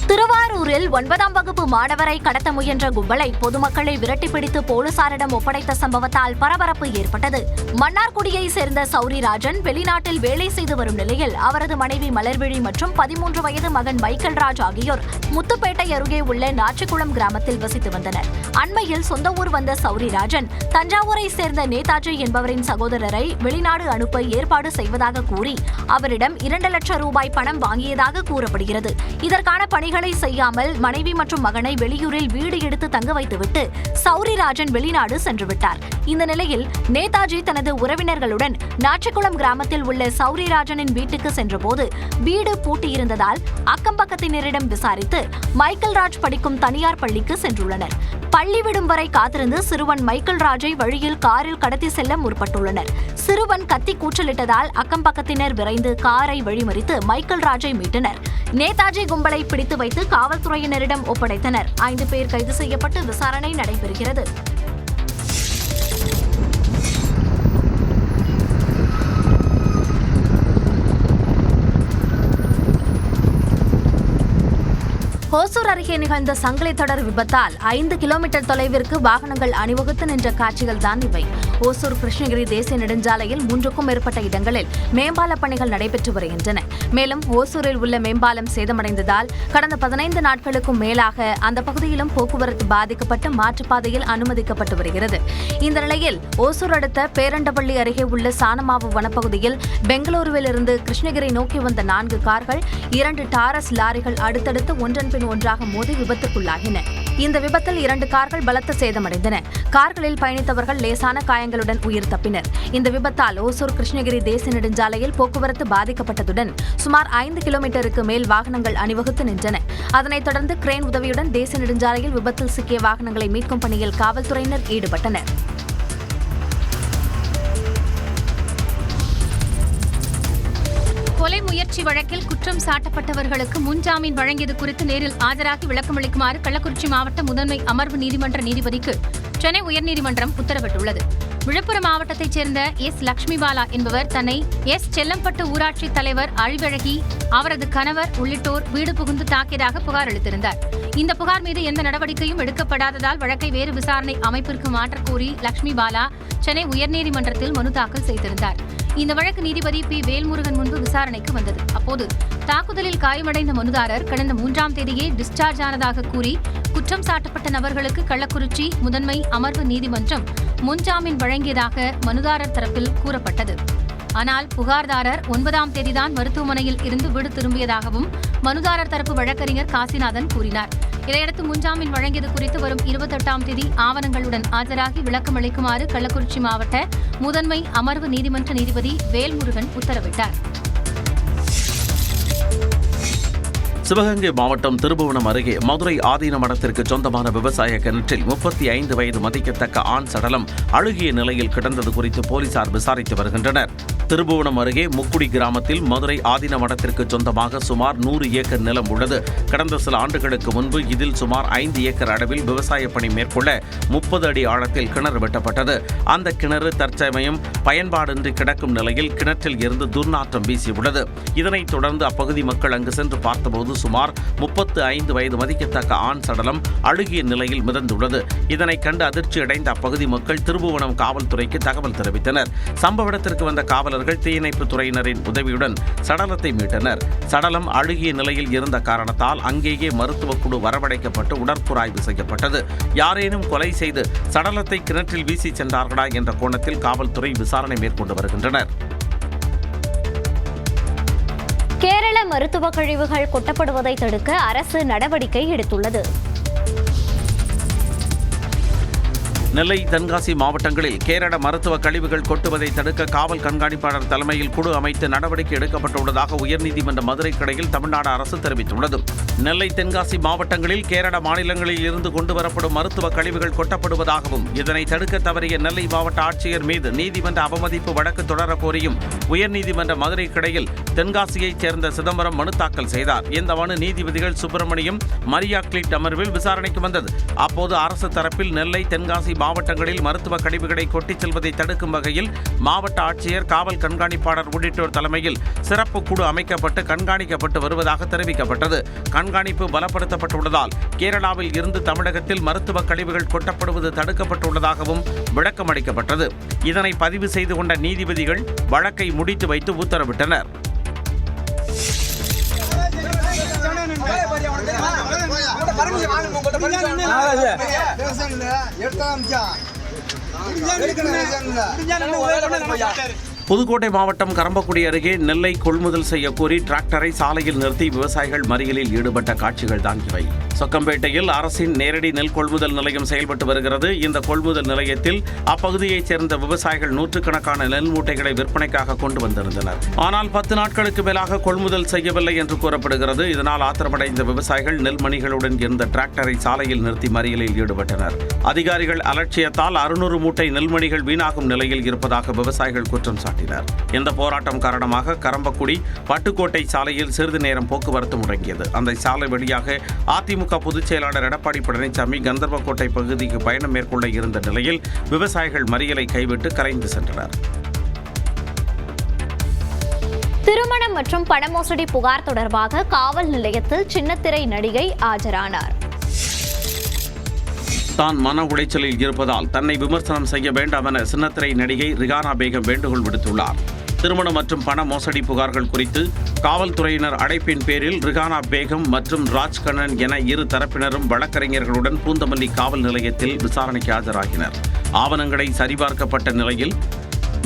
S1: திருவாரூரில் 9ஆம் வகுப்பு மாணவரை கடத்த முயன்ற கும்பலை பொதுமக்களை விரட்டி பிடித்து போலீசாரிடம் ஒப்படைத்த சம்பவத்தால் பரபரப்பு ஏற்பட்டது. மன்னார்குடியை சேர்ந்த சௌரிராஜன் வெளிநாட்டில் வேலை செய்து வரும் நிலையில் அவரது மனைவி மலர்விழி மற்றும் 13 வயது மகன் மைக்கேல் ராஜ் ஆகியோர் முத்துப்பேட்டை அருகே உள்ள நாச்சிக்குளம் கிராமத்தில் வசித்து வந்தனர். அண்மையில் சொந்த ஊர் வந்த சௌரிராஜன் தஞ்சாவூரை சேர்ந்த நேதாஜி என்பவரின் சகோதரரை வெளிநாடு அனுப்ப ஏற்பாடு செய்வதாக கூறி அவரிடம் 2 லட்சம் ரூபாய் பணம் வாங்கியதாக கூறப்படுகிறது. இதற்கான பணிகள் செய்யாமல் மனைவி மற்றும் மகனை வெளியூரில் வீடு எடுத்து தங்க வைத்துவிட்டு சௌரிராஜன் வெளிநாடு சென்று விட்டார். இந்த நிலையில் நேதாஜி தனது உறவினர்களுடன் நாச்சிக்குளம் கிராமத்தில் உள்ள சௌரிராஜனின் வீட்டுக்கு சென்றபோது வீடு பூட்டியிருந்ததால் அக்கம்பக்கத்தினரிடம் விசாரித்து மைக்கேல் ராஜ் படிக்கும் தனியார் பள்ளிக்கு சென்றுள்ளனர். பள்ளி விடும் வரை காத்திருந்து சிறுவன் மைக்கேல் ராஜை வழியில் காரில் கடத்தி செல்ல முற்பட்டுள்ளனர். சிறுவன் கத்தி கூச்சலிட்டதால் அக்கம்பக்கத்தினர் விரைந்து காரை வழிமறித்து மைக்கேல் ராஜை மீட்டனர். நேதாஜி கும்பலை பிடித்து வைத்து காவல்துறையினரிடம் ஒப்படைத்தனர். 5 பேர் கைது செய்யப்பட்டு விசாரணை நடைபெறுகிறது. ஓசூர் அருகே நிகழ்ந்த சங்கிலி தொடர் விபத்தால் 5 கிலோமீட்டர் தொலைவிற்கு வாகனங்கள் அணிவகுத்து நின்ற காட்சிகள் தான் இவை. ஓசூர் கிருஷ்ணகிரி தேசிய நெடுஞ்சாலையில் 3க்கும் மேற்பட்ட இடங்களில் மேம்பால பணிகள் நடைபெற்று வருகின்றன. மேலும் ஓசூரில் உள்ள மேம்பாலம் சேதமடைந்ததால் கடந்த 15 நாட்களுக்கும் மேலாக அந்த பகுதியிலும் போக்குவரத்து பாதிக்கப்பட்டு மாற்றுப்பாதையில் அனுமதிக்கப்பட்டு வருகிறது. இந்த நிலையில் ஓசூர் அடுத்த பேரண்டப்பள்ளி அருகே உள்ள சானமாவு வனப்பகுதியில் பெங்களூருவில் இருந்து கிருஷ்ணகிரி நோக்கி வந்த 4 கார்கள் 2 டாரஸ் லாரிகள் அடுத்தடுத்து ஒன்றன் ஒன்றாக மோதி விபத்துக்குள்ளாகின. இந்த விபத்தில் 2 கார்கள் பலத்த சேதமடைந்தன. கார்களில் பயணித்தவர்கள் லேசான காயங்களுடன் உயிர் தப்பினர். இந்த விபத்தால் ஓசூர் கிருஷ்ணகிரி தேசிய நெடுஞ்சாலையில் போக்குவரத்து பாதிக்கப்பட்டதுடன் சுமார் 5 கிலோமீட்டருக்கு மேல் வாகனங்கள் அணிவகுத்து நின்றன. அதனைத் தொடர்ந்து கிரேன் உதவியுடன் தேசிய நெடுஞ்சாலையில் விபத்தில் சிக்கிய வாகனங்களை மீட்கும் பணியில் காவல்துறையினர் ஈடுபட்டனர்.
S2: கொலை முயற்சி வழக்கில் குற்றம் சாட்டப்பட்டவர்களுக்கு முன்ஜாமீன் வழங்கியது குறித்து நேரில் ஆஜராகி விளக்கமளிக்குமாறு கள்ளக்குறிச்சி மாவட்ட முதன்மை அமர்வு நீதிமன்ற நீதிபதிக்கு சென்னை உயர்நீதிமன்றம் உத்தரவிட்டுள்ளது. விழுப்புரம் மாவட்டத்தைச் சேர்ந்த எஸ். லட்சுமிபாலா என்பவர் தன்னை எஸ். செல்லம்பட்டு ஊராட்சி தலைவர் அழிவழகி, அவரது கணவர் உள்ளிட்டோர் வீடு புகுந்து தாக்கியதாக புகார் அளித்திருந்தார். இந்த புகார் மீது எந்த நடவடிக்கையும் எடுக்கப்படாததால் வழக்கை வேறு விசாரணை அமைப்பிற்கு மாற்றக் கோரி லட்சுமிபாலா சென்னை உயர்நீதிமன்றத்தில் மனு தாக்கல் செய்திருந்தார். இந்த வழக்கு நீதிபதி பி. வேல்முருகன் முன்பு விசாரணைக்கு வந்தது. அப்போது தாக்குதலில் காயமடைந்த மனுதாரர் கடந்த 3ஆம் தேதியே டிஸ்சார்ஜ் ஆனதாக கூறி குற்றம் சாட்டப்பட்ட நபர்களுக்கு கள்ளக்குறிச்சி முதன்மை அமர்வு நீதிமன்றம் முன்ஜாமீன் வழங்கியதாக மனுதாரர் தரப்பில் கூறப்பட்டது. ஆனால் புகார்தாரர் 9ஆம் தேதிதான் மருத்துவமனையில் இருந்து வீடு திரும்பியதாகவும் மனுதாரர் தரப்பு வழக்கறிஞர் காசிநாதன் கூறினார். இதையடுத்து முன்ஜாமீன் வழங்கியது குறித்து வரும் 28ஆம் தேதி ஆவணங்களுடன் ஆஜராகி விளக்கம் அளிக்குமாறு கள்ளக்குறிச்சி மாவட்ட முதன்மை அமர்வு நீதிமன்ற நீதிபதி வேல்முருகன் உத்தரவிட்டார்.
S12: சிவகங்கை மாவட்டம் திருபுவனம் அருகே மதுரை ஆதீன மடத்திற்கு சொந்தமான விவசாய கிணற்றில் 35 வயது மதிக்கத்தக்க ஆண் சடலம் அழுகிய நிலையில் கிடந்தது குறித்து போலீசார் விசாரித்து வருகின்றனர். திருபுவனம் அருகே முக்குடி கிராமத்தில் மதுரை ஆதீன மடத்திற்கு சொந்தமாக சுமார் 100 ஏக்கர் நிலம் உள்ளது. கடந்த சில ஆண்டுகளுக்கு முன்பு இதில் சுமார் 5 ஏக்கர் அளவில் விவசாய பணி மேற்கொள்ள 30 அடி ஆழத்தில் கிணறு வெட்டப்பட்டது. அந்த கிணறு தற்சமயம் பயன்பாடின்றி கிடக்கும் நிலையில் கிணற்றில் இருந்து துர்நாற்றம் வீசியுள்ளது. இதனைத் தொடர்ந்து அப்பகுதி மக்கள் அங்கு சென்று பார்த்தபோது சுமார் 35 வயது மதிக்கத்தக்க ஆண் சடலம் அழுகிய நிலையில் மிதந்துள்ளது. இதனை கண்டு அதிர்ச்சியடைந்த அப்பகுதி மக்கள் திருபுவனம் காவல்துறைக்கு தகவல் தெரிவித்தனர். சம்பவ இடத்திற்கு வந்த காவலர்கள் தீயணைப்பு துறையினரின் உதவியுடன் சடலத்தை மீட்டனர். சடலம் அழுகிய நிலையில் இருந்த காரணத்தால் அங்கேயே மருத்துவ குழு வரவழைக்கப்பட்டு உடற்கூறாய்வு செய்யப்பட்டது. யாரேனும் கொலை செய்து சடலத்தை கிணற்றில் வீசி சென்றார்களா என்ற கோணத்தில் காவல்துறை விசாரணை மேற்கொண்டு வருகின்றனர்.
S14: கேரள மருத்துவ கழிவுகள் கொட்டப்படுவதை தடுக்க அரசு நடவடிக்கை எடுத்துள்ளது.
S12: நெல்லை, தென்காசி மாவட்டங்களில் கேரள மருத்துவ கழிவுகள் கொட்டுவதை தடுக்க காவல் கண்காணிப்பாளர் தலைமையில் குழு அமைத்து நடவடிக்கை எடுக்கப்பட்டுள்ளதாக உயர்நீதிமன்ற மதுரை கிளையில் தமிழ்நாடு அரசு தெரிவித்துள்ளது. நெல்லை, தென்காசி மாவட்டங்களில் கேரள மாநிலங்களில் இருந்து கொண்டுவரப்படும் மருத்துவ கழிவுகள் கொட்டப்படுவதாகவும் இதனை தடுக்க தவறிய நெல்லை மாவட்ட ஆட்சியர் மீது நீதிமன்ற அவமதிப்பு வழக்கு தொடரக் கோரியும் உயர்நீதிமன்ற மதுரை கிளையில் தென்காசியைச் சேர்ந்த சிதம்பரம் மனு தாக்கல் செய்தார். இந்த மனு நீதிபதிகள் சுப்பிரமணியம், மரியா கிளிட் அமர்வில் விசாரணைக்கு வந்தது. அப்போது அரசு தரப்பில் நெல்லை, தென்காசி மாவட்டங்களில் மருத்துவ கழிவுகளை கொட்டிச் செல்வதை தடுக்கும் வகையில் மாவட்ட ஆட்சியர், காவல் கண்காணிப்பாளர் உள்ளிட்டோர் தலைமையில் சிறப்பு குழு அமைக்கப்பட்டு கண்காணிக்கப்பட்டு வருவதாக தெரிவிக்கப்பட்டது. கண்காணிப்பு பலப்படுத்தப்பட்டுள்ளதால் கேரளாவில் இருந்து தமிழகத்தில் மருத்துவ கழிவுகள் கொட்டப்படுவது தடுக்கப்பட்டுள்ளதாகவும் விளக்கம் அளிக்கப்பட்டது. இதனை பதிவு செய்து கொண்ட நீதிபதிகள் வழக்கை முடித்து வைத்து உத்தரவிட்டனர். புதுக்கோட்டை மாவட்டம் கரம்பக்குடி அருகே நெல்லை கொள்முதல் செய்யக்கோரி டிராக்டரை சாலையில் நிறுத்தி விவசாயிகள் மறியலில் ஈடுபட்ட காட்சிகள் தான் இவை. சொக்கம்பேட்டையில் அரசின் நேரடி நெல் கொள்முதல் நிலையம் செயல்பட்டு வருகிறது. இந்த கொள்முதல் நிலையத்தில் அப்பகுதியைச் சேர்ந்த விவசாயிகள் நூற்றுக்கணக்கான நெல் மூட்டைகளை விற்பனைக்காக கொண்டு வந்திருந்தனர். ஆனால் 10 நாட்களுக்கு மேலாக கொள்முதல் செய்யவில்லை என்று கூறப்படுகிறது. இதனால் ஆத்திரமடைந்த விவசாயிகள் நெல்மணிகளுடன் இருந்த டிராக்டரை சாலையில் நிறுத்தி மறியலில் ஈடுபட்டனர். அதிகாரிகள் அலட்சியத்தால் 600 மூட்டை நெல்மணிகள் வீணாகும் நிலையில் இருப்பதாக விவசாயிகள் குற்றம் சாட்டினர். இந்த போராட்டம் காரணமாக கரம்பக்குடி பட்டுக்கோட்டை சாலையில் சிறிது நேரம் போக்குவரத்து முடங்கியது. அந்த சாலை வழியாக அதிமுக பொதுச் செயலாளர் எடப்பாடி பழனிசாமி கந்தர்வக்கோட்டை பகுதிக்கு பயணம் மேற்கொள்ள இருந்த நிலையில் விவசாயிகள் மறியலை கைவிட்டு கலைந்து சென்றனர்.
S14: திருமணம் மற்றும் பண மோசடி புகார் தொடர்பாக காவல் நிலையத்தில் சின்னத்திரை நடிகை ஆஜரானார்.
S12: தான் மன உளைச்சலில் இருப்பதால் தன்னை விமர்சனம் செய்ய வேண்டாம் என சின்னத்திரை நடிகை ரிகானா பேகம் வேண்டுகோள் விடுத்துள்ளார். திருமணம் மற்றும் பண மோசடி புகார்கள் குறித்து காவல்துறையினர் அழைப்பின் பேரில் ரிகானா பேகம் மற்றும் ராஜ்கண்ணன் என இரு தரப்பினரும் வழக்கறிஞர்களுடன் பூந்தமல்லி காவல் நிலையத்தில் விசாரணைக்கு ஆஜராகினர். ஆவணங்களை சரிபார்க்கப்பட்ட நிலையில்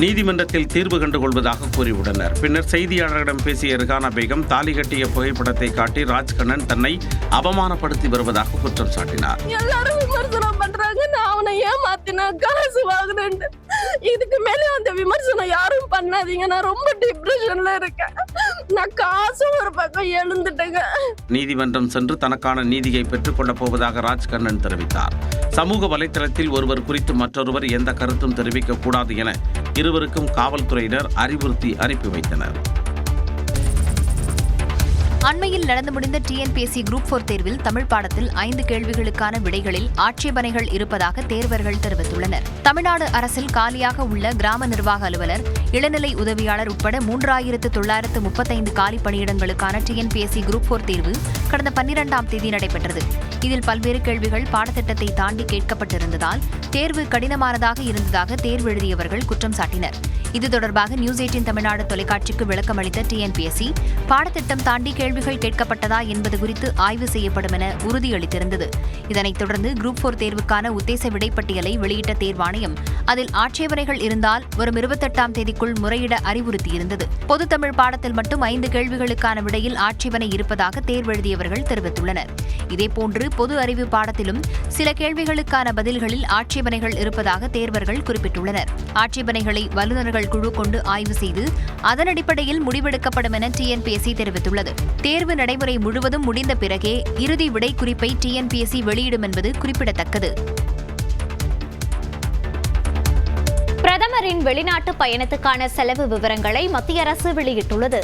S12: நீதிமன்றத்தில் தீர்வு கண்டுகொள்வதாக கூறியுள்ளனர். பின்னர் செய்தியாளர்களிடம் பேசிய ரிகானா பேகம் தாலி கட்டிய புகைப்படத்தை காட்டி ராஜ்கண்ணன் தன்னை அவமானப்படுத்தி வருவதாக குற்றம் சாட்டினார்.
S15: எல்லாரும் விமர்சனம் பண்றாங்க, நான் அவனை ஏமாத்தினா காசு வாங்கினேன். இதுக்கு மேலே அந்த விமர்சனம் யாரும் பண்ணாதீங்க. நான் ரொம்ப டிப்ரெஷன்ல இருக்கேன். நான் காசு ஒரு பக்கம் எழுந்துட்டேங்க.
S12: நீதிமன்றம் சென்று தனக்கான நீதியை பெற்றுக் கொள்ளப் போவதாக ராஜ்கண்ணன் தெரிவித்தார். சமூக வலைதளத்தில் ஒருவர் குறித்து மற்றொருவர் எந்த கருத்தும் தெரிவிக்க கூடாது என இருவருக்கும் காவல்துறையினர் அறிவுறுத்தி அனுப்பி வைத்தனர்.
S1: அண்மையில் நடந்து முடிந்த டிஎன்பிஎஸ்சி குரூப் 4 தேர்வில் தமிழ் பாடத்தில் 5 கேள்விகளுக்கான விடைகளில் ஆட்சேபனைகள் இருப்பதாக தேர்வர்கள் தெரிவித்துள்ளனர். தமிழ்நாடு அரசில் காலியாக உள்ள கிராம நிர்வாக அலுவலர், இளநிலை உதவியாளர் உட்பட 3935 காலி பணியிடங்களுக்கான டிஎன்பிஎஸ்சி குரூப் 4 தேர்வு கடந்த 12ஆம் தேதி நடைபெற்றது. இதில் பல்வேறு கேள்விகள் பாடத்திட்டத்தை தாண்டி கேட்கப்பட்டிருந்ததால் தேர்வு கடினமானதாக இருந்ததாக தேர்வு எழுதியவர்கள் குற்றம் சாட்டினர். இது தொடர்பாக நியூஸ் 18 தமிழ்நாடு தொலைக்காட்சிக்கு விளக்கம் அளித்த டிஎன்பிஎஸ்சி பாடத்திட்டம் தாண்டி கேள்வி
S2: கேள்விகள் கேட்கப்பட்டதா என்பது குறித்து ஆய்வு செய்யப்படும் என உறுதியளித்திருந்தது. இதனைத் தொடர்ந்து குரூப் 4 தேர்வுக்கான உத்தேச விடைப்பட்டியலை வெளியிட்ட தேர்வாணையம் அதில் ஆட்சேபனைகள் இருந்தால் வரும் 28ஆம் தேதிக்குள் முறையிட அறிவுறுத்தியிருந்தது. பொது தமிழ் பாடத்தில் மட்டும் 5 கேள்விகளுக்கான விடையில் ஆட்சேபனை இருப்பதாக தேர்வெழுதியவர்கள் தெரிவித்துள்ளனர். இதேபோன்று பொது அறிவு பாடத்திலும் சில கேள்விகளுக்கான பதில்களில் ஆட்சேபனைகள் இருப்பதாக தேர்வர்கள் குறிப்பிட்டுள்ளனர். ஆட்சேபனைகளை வல்லுநர்கள் குழு கொண்டு ஆய்வு செய்து அதன் அடிப்படையில் முடிவெடுக்கப்படும் என TNPSC தெரிவித்துள்ளது. தேர்வு நடைமுறை முழுவதும் முடிந்த பிறகே இறுதி விடை குறிப்பை TNPSC வெளியிடும் என்பது குறிப்பிடத்தக்கது.
S14: பிரதமரின் வெளிநாட்டு பயணத்துக்கான செலவு விவரங்களை மத்திய அரசு வெளியிட்டுள்ளது.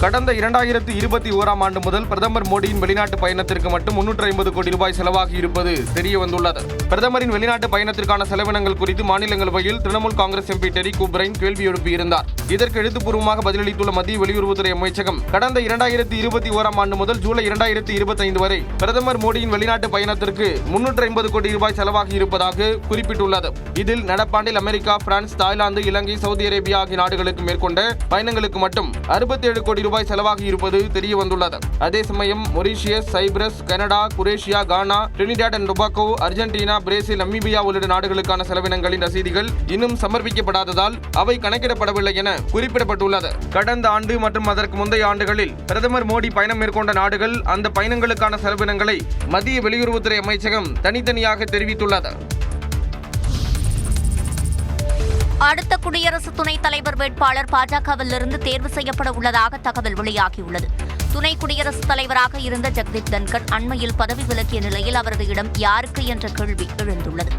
S16: கடந்த 2021ஆம் ஆண்டு முதல் பிரதமர் மோடியின் வெளிநாட்டு பயணத்திற்கு மட்டும் 350 கோடி ரூபாய் செலவாகி இருப்பது தெரிய வந்துள்ளது. பிரதமரின் வெளிநாட்டு பயணத்திற்கான செலவினங்கள் குறித்து மாநிலங்களவையில் திரிணாமுல் காங்கிரஸ் MP டெரிக் ஓ'பிரைன் கேள்வி எழுப்பியிருந்தார். இதற்கு எழுத்துப்பூர்வமாக பதிலளித்துள்ள மத்திய வெளியுறவுத்துறை அமைச்சகம், கடந்த 2021ஆம் ஆண்டு முதல் ஜூலை 2025 வரை பிரதமர் மோடியின் வெளிநாட்டு பயணத்திற்கு 350 கோடி ரூபாய் செலவாகி இருப்பதாக குறிப்பிட்டுள்ளது. இதில் நடப்பாண்டில் அமெரிக்கா, பிரான்ஸ், தாய்லாந்து, இலங்கை, சவுதி அரேபியா ஆகிய நாடுகளுக்கு மேற்கொண்ட பயணங்களுக்கு மட்டும் 67 கோடி ரூபாய் செலவாகி இருப்பது தெரிய வந்துள்ளது. அதே சமயம் Mauritius, Cyprus, Canada, Croatia, Ghana, Trinidad and Tobago, Argentina, Brazil, Namibia உள்ளிட்ட நாடுகளுக்கான செலவினங்களின் ரசீதுகள் இன்னும் சமர்ப்பிக்கப்படாததால் அவை கணக்கிடப்படவில்லை என குறிப்பிடப்பட்டுள்ளது. கடந்த ஆண்டு மற்றும் அதற்கு முந்தைய ஆண்டுகளில் பிரதமர் மோடி பயணம் மேற்கொண்ட நாடுகள் அந்த பயணங்களுக்கான செலவினங்களை மத்திய வெளியுறவுத்துறை அமைச்சகம் தனித்தனியாக தெரிவித்துள்ளது.
S1: அடுத்த குடியரசு துணைத் தலைவர் வேட்பாளர் பாஜகவிலிருந்து தேர்வு செய்யப்பட உள்ளதாக தகவல் வெளியாகியுள்ளது. துணை குடியரசுத் தலைவராக இருந்த ஜெகதீப் தன்கர் அண்மையில் பதவி விலகிய நிலையில் அவரது இடம் யாருக்கு என்ற கேள்வி எழுந்துள்ளது.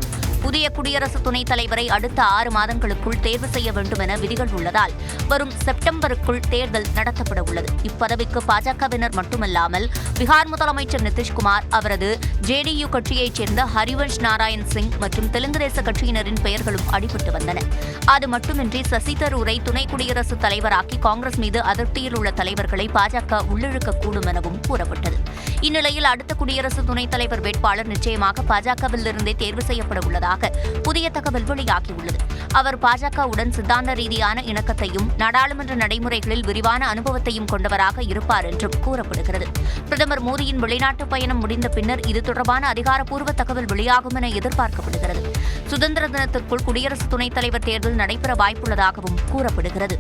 S1: புதிய குடியரசு துணைத் தலைவரை அடுத்த 6 மாதங்களுக்குள் தேர்வு செய்ய வேண்டும் என விதிகள் உள்ளதால் வரும் செப்டம்பருக்குள் தேர்தல் நடத்தப்பட உள்ளது. இப்பதவிக்கு பாஜகவினர் மட்டுமல்லாமல் பீகார் முதலமைச்சர் நிதிஷ்குமார், அவரது JDU கட்சியைச் சேர்ந்த ஹரிவன்ஷ் நாராயண் சிங் மற்றும் தெலுங்கு தேச கட்சியினரின் பெயர்களும் அடிபட்டு வந்தன. அது மட்டுமின்றி சசி தரூரை துணை குடியரசுத் தலைவராக்கி காங்கிரஸ் மீது அதிருப்தியில் உள்ள தலைவர்களை பாஜக உள்ளிழுக்கக்கூடும் எனவும் கூறப்பட்டது. இந்நிலையில் அடுத்த குடியரசு துணைத் தலைவர் வேட்பாளர் நிச்சயமாக பாஜகவிலிருந்தே தேர்வு செய்யப்பட உள்ளதாக புதிய தகவல் வெளியாகியுள்ளது. அவர் பாஜகவுடன் சித்தாந்த ரீதியான இணக்கத்தையும் நாடாளுமன்ற நடைமுறைகளில் விரிவான அனுபவத்தையும் கொண்டவராக இருப்பார் என்றும் கூறப்படுகிறது. பிரதமர் மோடியின் வெளிநாட்டு பயணம் முடிந்த பின்னர் இது தொடர்பான அதிகாரப்பூர்வ தகவல் வெளியாகும் என எதிர்பார்க்கப்படுகிறது. சுதந்திர தினத்திற்குள் குடியரசு துணைத் தலைவர் தேர்தல் நடைபெற வாய்ப்புள்ளதாகவும் கூறப்படுகிறது.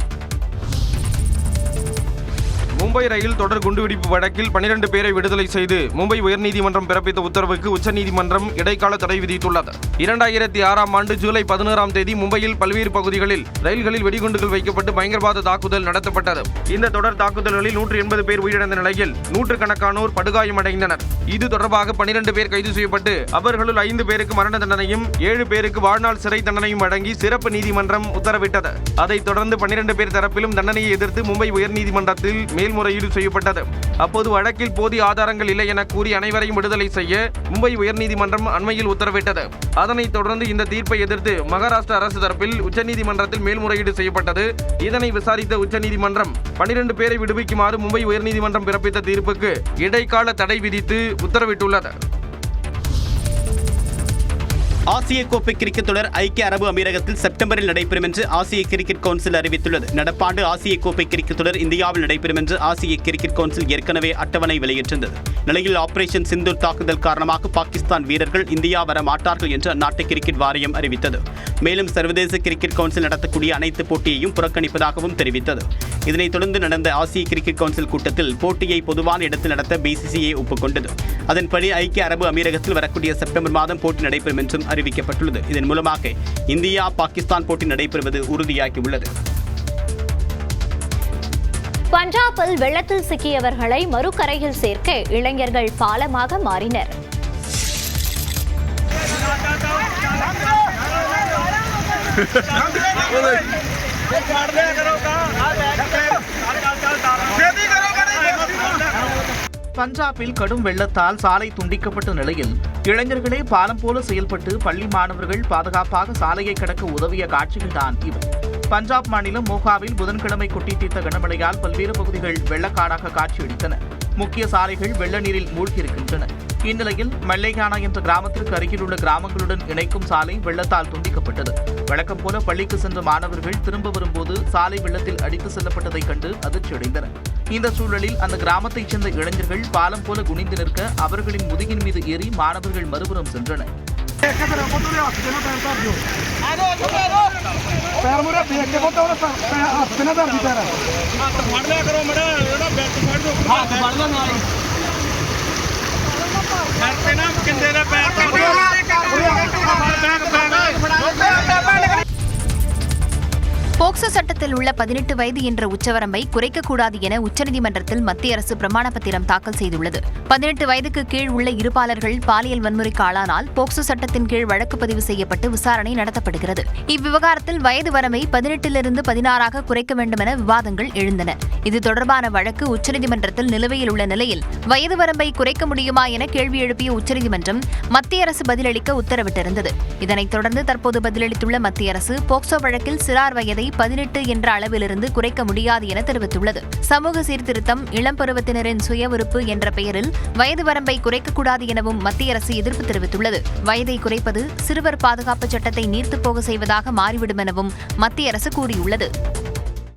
S16: மும்பை ரயில் தொடர் குண்டுவெடிப்பு வழக்கில் 12 பேரை விடுதலை செய்து மும்பை உயர்நீதிமன்றம் பிறப்பித்த உத்தரவுக்கு உச்சநீதிமன்றம் இடைக்கால தடை விதித்துள்ளது. 2006ஆம் ஆண்டு ஜூலை 11ஆம் தேதி மும்பையில் பல்வேறு பகுதிகளில் ரயில்களில் வெடிகுண்டுகள் வைக்கப்பட்டு பயங்கரவாத தாக்குதல் நடத்தப்பட்டது. இந்த தொடர் தாக்குதல்களில் 180 பேர் உயிரிழந்த நிலையில் நூற்றுக்கணக்கானோர் படுகாயமடைந்தனர். இது தொடர்பாக 12 பேர் கைது செய்யப்பட்டு அவர்களுள் 5 பேருக்கு மரண தண்டனையும் 7 பேருக்கு வாழ்நாள் சிறை தண்டனையும் வழங்கி சிறப்பு நீதிமன்றம் உத்தரவிட்டது. அதைத் தொடர்ந்து 12 பேர் தரப்பிலும் தண்டனையை எதிர்த்து மும்பை உயர்நீதிமன்றத்தில் மேல்முறையீடு செய்யப்பட்டது. அப்போது வழக்கில் போதிய ஆதாரங்கள் இல்லை என கூறி அனைவரையும் விடுதலை செய்ய மும்பை உயர்நீதிமன்றம் அண்மையில் உத்தரவிட்டது. அதனைத் தொடர்ந்து இந்த தீர்ப்பை எதிர்த்து மகாராஷ்டிரா அரசு தரப்பில் உச்சநீதிமன்றத்தில் மேல்முறையீடு செய்யப்பட்டது. இதனை விசாரித்த உச்சநீதிமன்றம் 12 பேரை விடுவிக்குமாறு மும்பை உயர்நீதிமன்றம் பிறப்பித்த தீர்ப்புக்கு இடைக்கால தடை விதித்து உத்தரவிட்டுள்ளது.
S10: ஆசிய கோப்பை கிரிக்கெட் தொடர் ஐக்கிய அரபு அமீரகத்தில் செப்டம்பரில் நடைபெறும் என்று ஆசிய கிரிக்கெட் கவுன்சில் அறிவித்துள்ளது. நடப்பாண்டு ஆசிய கோப்பை கிரிக்கெட் தொடர் இந்தியாவில் நடைபெறும் என்று ஆசிய கிரிக்கெட் கவுன்சில் ஏற்கனவே அட்டவணை வெளியிட்டிருந்தது. நிலையில் ஆபரேஷன் சிந்தூர் தாக்குதல் காரணமாக பாகிஸ்தான் வீரர்கள் இந்தியா வர மாட்டார்கள் என்று அந்நாட்டு கிரிக்கெட் வாரியம் அறிவித்தது. மேலும் சர்வதேச கிரிக்கெட் கவுன்சில் நடத்தக்கூடிய அனைத்து போட்டியையும் புறக்கணிப்பதாகவும் தெரிவித்தது. இதனைத் தொடர்ந்து நடந்த ஆசிய கிரிக்கெட் கவுன்சில் கூட்டத்தில் போட்டியை பொதுவான இடத்தில் நடத்த BCCI ஒப்புக்கொண்டது. அதன்படி ஐக்கிய அரபு அமீரகத்தில் வரக்கூடிய செப்டம்பர் மாதம் போட்டி நடைபெறும் என்றும் அறிவிக்கப்பட்டுள்ளது. இதன் மூலமாக இந்தியா பாகிஸ்தான் போட்டி நடைபெறுவது உறுதியாகியுள்ளது.
S14: பஞ்சாபில் வெள்ளத்தில் சிக்கியவர்களை மறுகரையில் சேர்க்க இளைஞர்கள் பாலமாக மாறினர்.
S4: பஞ்சாபில் கடும் வெள்ளத்தால் சாலை துண்டிக்கப்பட்ட நிலையில் இளைஞர்களே பாலம் போல செயல்பட்டு பள்ளி மாணவர்கள் பாதுகாப்பாக சாலையை கடக்க உதவிய காட்சிகள்தான் இவை. பஞ்சாப் மாநிலம் மோகாவில் புதன்கிழமை கொட்டி தீர்த்த கனமழையால் பல்வேறு பகுதிகள் வெள்ளக்காடாக காட்சியளித்தன. முக்கிய சாலைகள் வெள்ள நீரில் மூழ்கியிருக்கின்றன. இந்நிலையில் மெல்லைகானா என்ற கிராமத்திற்கு அருகில் உள்ள கிராமங்களுடன் இணைக்கும் சாலை வெள்ளத்தால் துண்டிக்கப்பட்டது. வழக்கம் போல பள்ளிக்கு சென்ற மாணவர்கள் திரும்ப வரும்போது சாலை வெள்ளத்தில் அடித்து செல்லப்பட்டதைக் கண்டு அதிர்ச்சியடைந்தனர். இந்த சூழலில் அந்த கிராமத்தைச் சேர்ந்த இளைஞர்கள் பாலம் போல குனிந்து நிற்க அவர்களின் முதுகின் மீது ஏறி மாணவர்கள் மறுபுறம் சென்றனர்.
S2: போக்சோ சட்டத்தில் உள்ள 18 வயது என்ற உச்சவரம்பை குறைக்கக்கூடாது என உச்சநீதிமன்றத்தில் மத்திய அரசு பிரமாண பத்திரம் தாக்கல் செய்துள்ளது. 18 வயதுக்கு கீழ் உள்ள இருபாலர்கள் பாலியல் வன்முறைக்கு ஆளானால் போக்சோ சட்டத்தின் கீழ் வழக்கு பதிவு செய்யப்பட்டு விசாரணை நடத்தப்படுகிறது. இவ்விவகாரத்தில் வயது வரம்பை 18லிருந்து 16ஆக குறைக்க வேண்டுமென விவாதங்கள் எழுந்தன. இது தொடர்பான வழக்கு உச்சநீதிமன்றத்தில் நிலுவையில் உள்ள நிலையில் வயது வரம்பை குறைக்க முடியுமா என கேள்வி எழுப்பிய உச்சநீதிமன்றம் மத்திய அரசு பதிலளிக்க உத்தரவிட்டிருந்தது. இதனைத் தொடர்ந்து தற்போது பதிலளித்துள்ள மத்திய அரசு போக்சோ வழக்கில் சிறார் வயதை 18 என்ற அளவிலிருந்து குறைக்க முடியாது என தெரிவித்துள்ளது. சமூக சீர்திருத்தம், இளம் பருவத்தினரின் சுய உறுப்பு என்ற பெயரில் வயது வரம்பை குறைக்கக்கூடாது எனவும் மத்திய அரசு எதிர்ப்பு தெரிவித்துள்ளது. வயதை குறைப்பது சிறுவர் பாதுகாப்பு சட்டத்தை நீர்த்துப் போக செய்வதாக மாறிவிடும் எனவும் மத்திய அரசு கூறியுள்ளது.